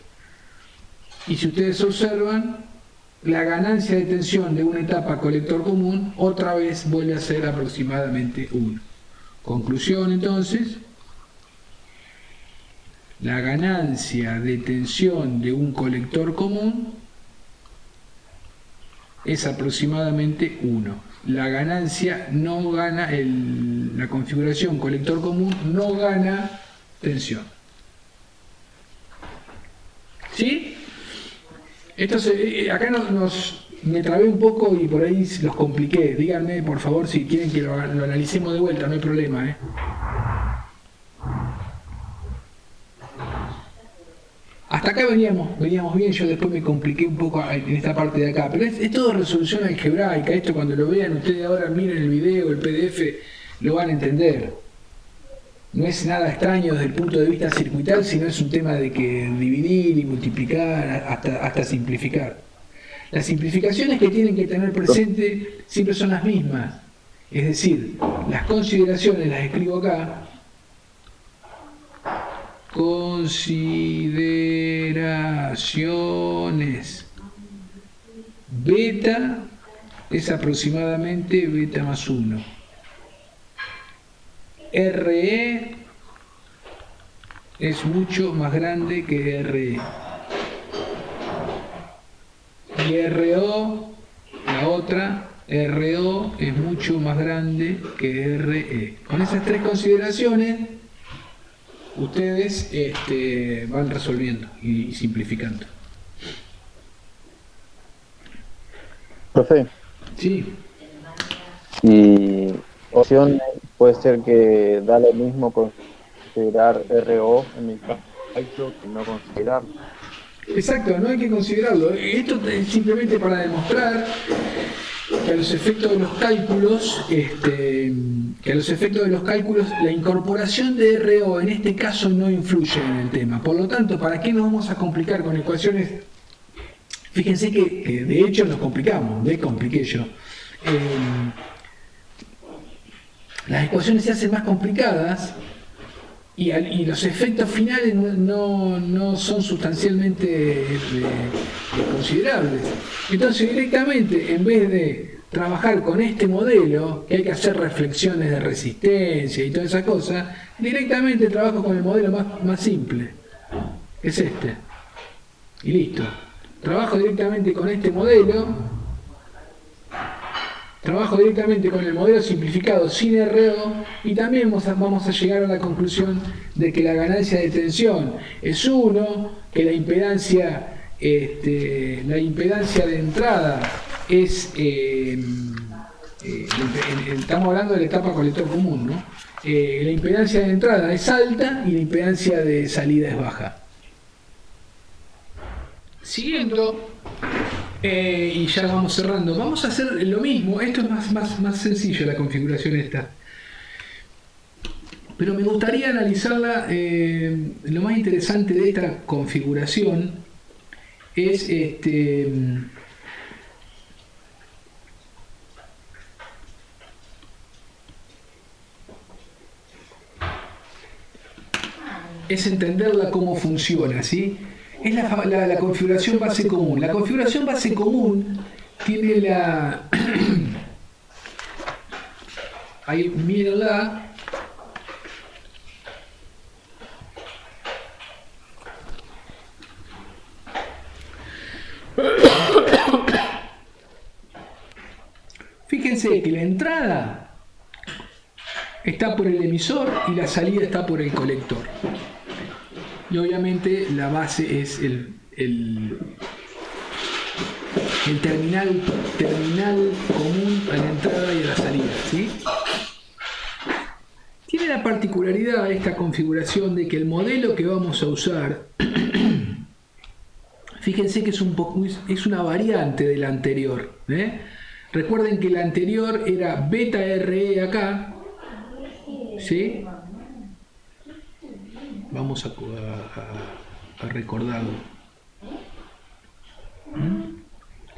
Y si ustedes observan, la ganancia de tensión de una etapa colector común otra vez vuelve a ser aproximadamente 1. Conclusión entonces, la ganancia de tensión de un colector común es aproximadamente 1. La ganancia no gana, la configuración colector común no gana tensión. ¿Sí? Esto acá me trabé un poco y por ahí los compliqué. Díganme, por favor, si quieren que lo analicemos de vuelta, no hay problema, ¿eh? Hasta acá veníamos bien, yo después me compliqué un poco en esta parte de acá, pero es todo resolución algebraica. Esto cuando lo vean ustedes ahora, miren el video, el PDF, lo van a entender. No es nada extraño desde el punto de vista circuital, sino es un tema de que dividir y multiplicar hasta simplificar. Las simplificaciones que tienen que tener presente siempre son las mismas. Es decir, las consideraciones las escribo acá. Consideraciones. Beta es aproximadamente beta más 1. RE es mucho más grande que RE. Y RO, la otra, RO es mucho más grande que RE. Con esas tres consideraciones, ustedes van resolviendo y simplificando. Profe. Sí. Y opción puede ser que da lo mismo considerar RO en mi caso que no considerarlo. Exacto, no hay que considerarlo. Esto es simplemente para demostrar que a los efectos de los cálculos, la incorporación de RO en este caso no influye en el tema. Por lo tanto, ¿para qué nos vamos a complicar con ecuaciones? Fíjense que de hecho nos complicamos, compliqué yo. Las ecuaciones se hacen más complicadas y los efectos finales no son sustancialmente considerables. Entonces directamente, en vez de trabajar con este modelo, que hay que hacer reflexiones de resistencia y todas esas cosas, directamente trabajo con el modelo más simple, que es este. Y listo. Trabajo directamente con este modelo. Trabajo directamente con el modelo simplificado sin RO y también vamos a llegar a la conclusión de que la ganancia de tensión es 1, que la impedancia de entrada es, estamos hablando de la etapa colector común, ¿no? La impedancia de entrada es alta y la impedancia de salida es baja. Siguiendo. Y ya vamos cerrando. Vamos a hacer lo mismo. Esto es más sencillo, la configuración esta. Pero me gustaría analizarla. Lo más interesante de esta configuración es entenderla cómo funciona, ¿sí? Es la configuración base común. La configuración base común tiene la... Ahí, mírenla. Fíjense que la entrada está por el emisor y la salida está por el colector. Y obviamente la base es el terminal común a la entrada y a la salida, ¿sí? Tiene la particularidad esta configuración de que el modelo que vamos a usar, fíjense que es una variante de la anterior, ¿eh? Recuerden que la anterior era beta RE acá, ¿sí? Vamos a recordarlo.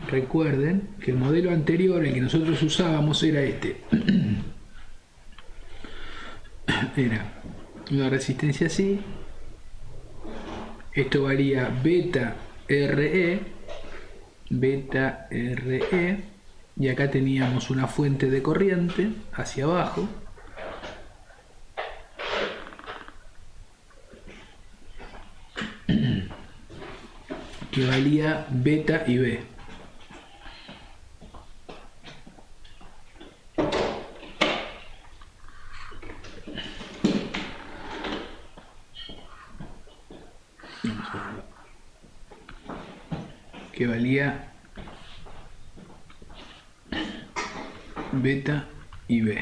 Recuerden que el modelo anterior, el que nosotros usábamos, era este. Era una resistencia así. Esto valía beta RE, y acá teníamos una fuente de corriente hacia abajo. Que valía beta y B. Que valía beta y B,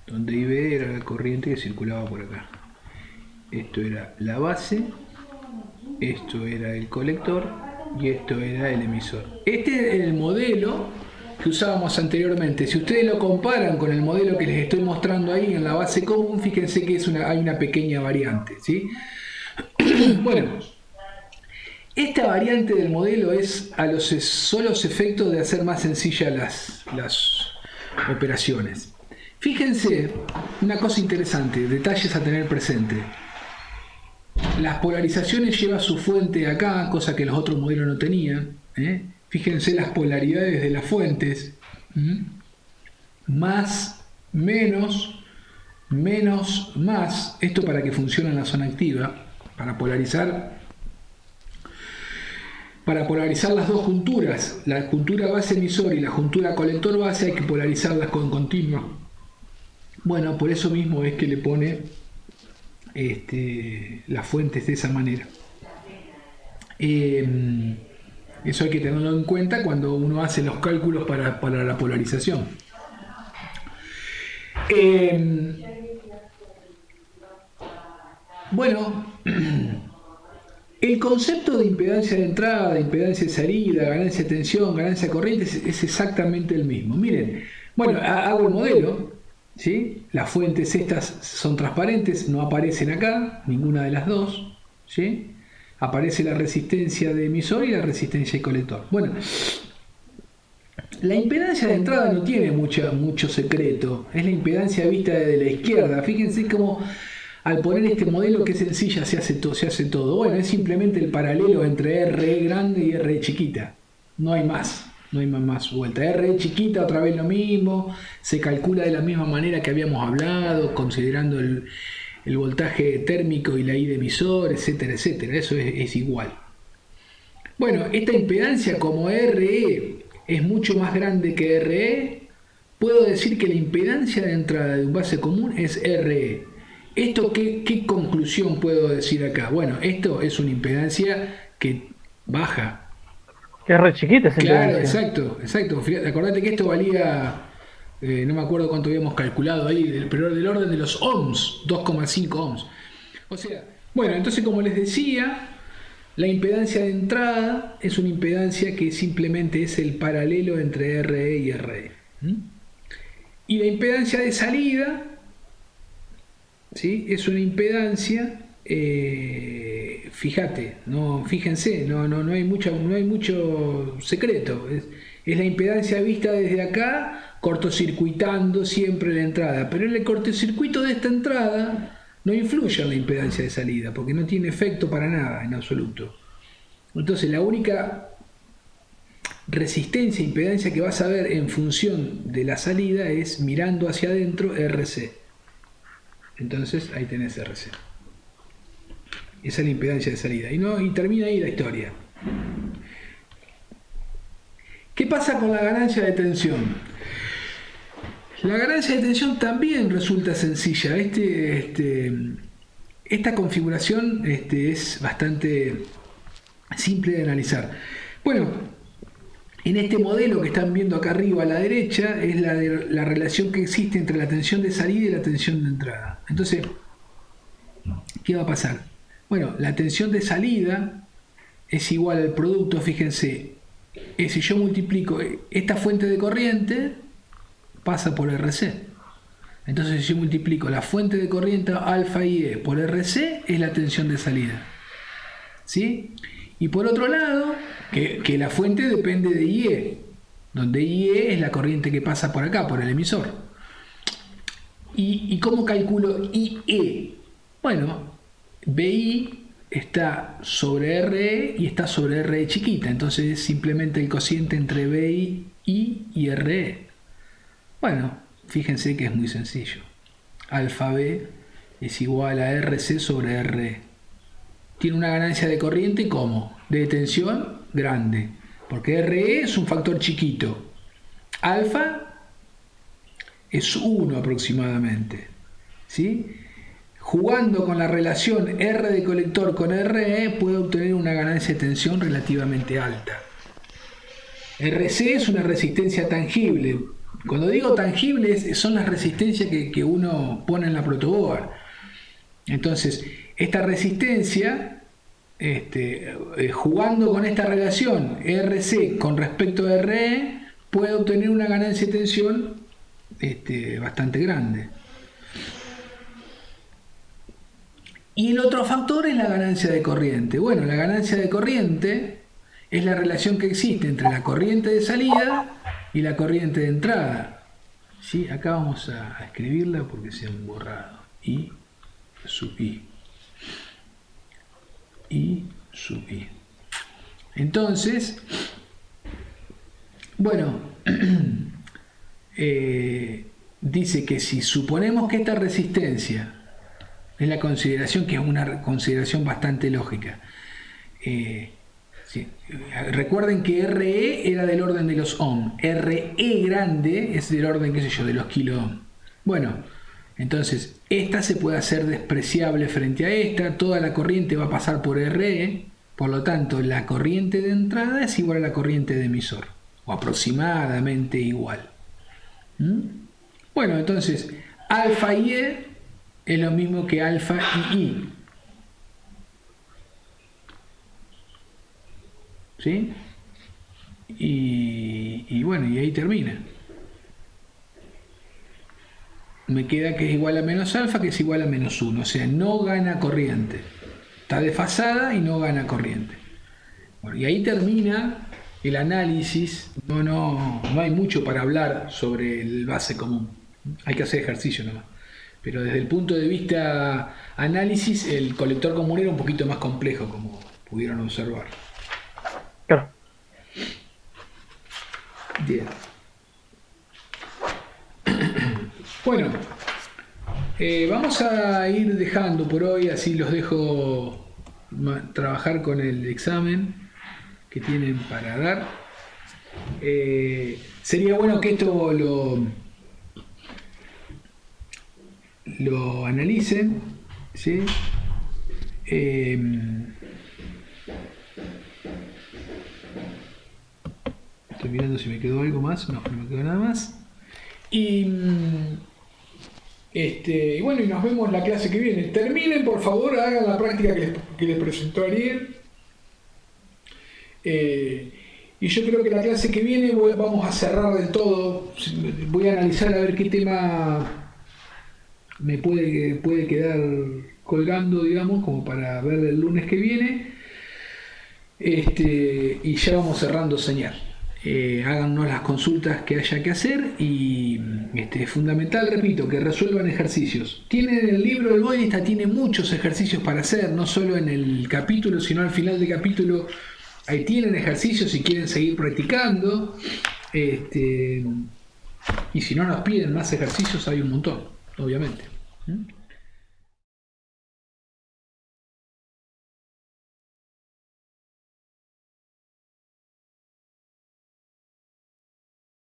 donde IB era la corriente que circulaba por acá. Esto era la base, esto era el colector y esto era el emisor. Este es el modelo que usábamos anteriormente. Si ustedes lo comparan con el modelo que les estoy mostrando ahí en la base común, fíjense que hay una pequeña variante, ¿sí? Bueno, esta variante del modelo es a los solos efectos de hacer más sencillas las operaciones. Fíjense una cosa interesante, detalles a tener presente. Las polarizaciones lleva su fuente acá, cosa que los otros modelos no tenían. Fíjense las polaridades de las fuentes. Más, menos, menos, más. Esto para que funcione en la zona activa. Para polarizar las dos junturas, la juntura base emisor y la juntura colector base, hay que polarizarlas con continua. Bueno, por eso mismo es que le pone las fuentes de esa manera. Eso hay que tenerlo en cuenta cuando uno hace los cálculos para la polarización. Bueno, el concepto de impedancia de entrada, de impedancia de salida, ganancia de tensión, ganancia de corriente es exactamente el mismo. Miren, bueno, hago el modelo, ¿sí? Las fuentes estas son transparentes, no aparecen acá, ninguna de las dos, ¿sí? Aparece la resistencia de emisor y la resistencia de colector. Bueno, la impedancia de entrada no tiene mucho secreto, es la impedancia vista desde la izquierda. Fíjense cómo al poner este modelo, que sencilla, se hace todo. Bueno, es simplemente el paralelo entre RE grande y RE chiquita. No hay más vuelta. RE chiquita, otra vez lo mismo. Se calcula de la misma manera que habíamos hablado, considerando el voltaje térmico y la I de emisor, etcétera, etcétera. Eso es igual. Bueno, esta impedancia, como RE es mucho más grande que RE, puedo decir que la impedancia de entrada de un base común es RE. ¿Esto qué conclusión puedo decir acá? Bueno, esto es una impedancia que baja. Que es re chiquita esa impedancia. Claro, exacto. Fíjate, acordate que esto valía, no me acuerdo cuánto habíamos calculado ahí, pero del orden de los ohms, 2,5 ohms. O sea, bueno, entonces como les decía, la impedancia de entrada es una impedancia que simplemente es el paralelo entre RE y RE. Y la impedancia de salida, ¿sí? Es una impedancia, fíjense, no hay mucho secreto. Es la impedancia vista desde acá, cortocircuitando siempre la entrada. Pero el cortocircuito de esta entrada no influye en la impedancia de salida, porque no tiene efecto para nada en absoluto. Entonces la única resistencia e impedancia que vas a ver en función de la salida es mirando hacia adentro RC. Entonces ahí tenés RC. Esa es la impedancia de salida. Y termina ahí la historia. ¿Qué pasa con la ganancia de tensión? La ganancia de tensión también resulta sencilla. Esta configuración es bastante simple de analizar. Bueno, en este modelo que están viendo acá arriba a la derecha es la relación que existe entre la tensión de salida y la tensión de entrada. Entonces, ¿qué va a pasar? Bueno, la tensión de salida es igual al producto, fíjense, si yo multiplico esta fuente de corriente, pasa por RC. Entonces si yo multiplico la fuente de corriente alfa IE por RC, es la tensión de salida. ¿Sí? Y por otro lado, que la fuente depende de IE, donde IE es la corriente que pasa por acá, por el emisor. ¿Y cómo calculo IE? Bueno, BI está sobre RE y está sobre RE chiquita, entonces es simplemente el cociente entre BI y RE. Bueno, fíjense que es muy sencillo. Alfa B es igual a RC sobre RE. Tiene una ganancia de corriente como de tensión grande, porque RE es un factor chiquito. Alfa es 1 aproximadamente. ¿Sí? Jugando con la relación R de colector con RE, puedo obtener una ganancia de tensión relativamente alta. RC es una resistencia tangible. Cuando digo tangibles, son las resistencias que uno pone en la protoboard. Entonces, esta resistencia, jugando con esta relación RC con respecto a RE, puede obtener una ganancia de tensión bastante grande. Y el otro factor es la ganancia de corriente. Bueno, la ganancia de corriente es la relación que existe entre la corriente de salida y la corriente de entrada. ¿Sí? Acá vamos a escribirla porque se han borrado. I sub I. I sub I. Entonces, bueno, dice que si suponemos que esta resistencia es la consideración, que es una consideración bastante lógica. Sí. Recuerden que RE era del orden de los ohm. RE grande es del orden, qué sé yo, de los kilo ohm. Bueno, entonces esta se puede hacer despreciable frente a esta. Toda la corriente va a pasar por RE. Por lo tanto, la corriente de entrada es igual a la corriente de emisor. O aproximadamente igual. Bueno, entonces, alfa IE es lo mismo que alfa I. ¿Sí? Y bueno, y ahí termina. Me queda que es igual a menos alfa, que es igual a menos 1. O sea, no gana corriente. Está desfasada y no gana corriente. Bueno, y ahí termina el análisis. No hay mucho para hablar sobre el base común. Hay que hacer ejercicio nomás. Pero desde el punto de vista análisis, el colector común era un poquito más complejo, como pudieron observar. Claro. Bien. Bueno, vamos a ir dejando por hoy, así los dejo trabajar con el examen que tienen para dar. Sería bueno que esto lo analicen, ¿sí? Estoy mirando si me quedó algo más. No me quedó nada más. Y bueno, y nos vemos la clase que viene. Terminen, por favor, hagan la práctica que les presentó Ariel. Y yo creo que la clase que viene vamos a cerrar del todo. Voy a analizar a ver qué tema me puede quedar colgando, digamos, como para ver el lunes que viene. Y ya vamos cerrando señal. Háganos las consultas que haya que hacer y es fundamental, repito, que resuelvan ejercicios. Tienen el libro del Boylista, tiene muchos ejercicios para hacer, no solo en el capítulo, sino al final del capítulo. Ahí tienen ejercicios si quieren seguir practicando. Y si no nos piden más ejercicios, hay un montón, obviamente.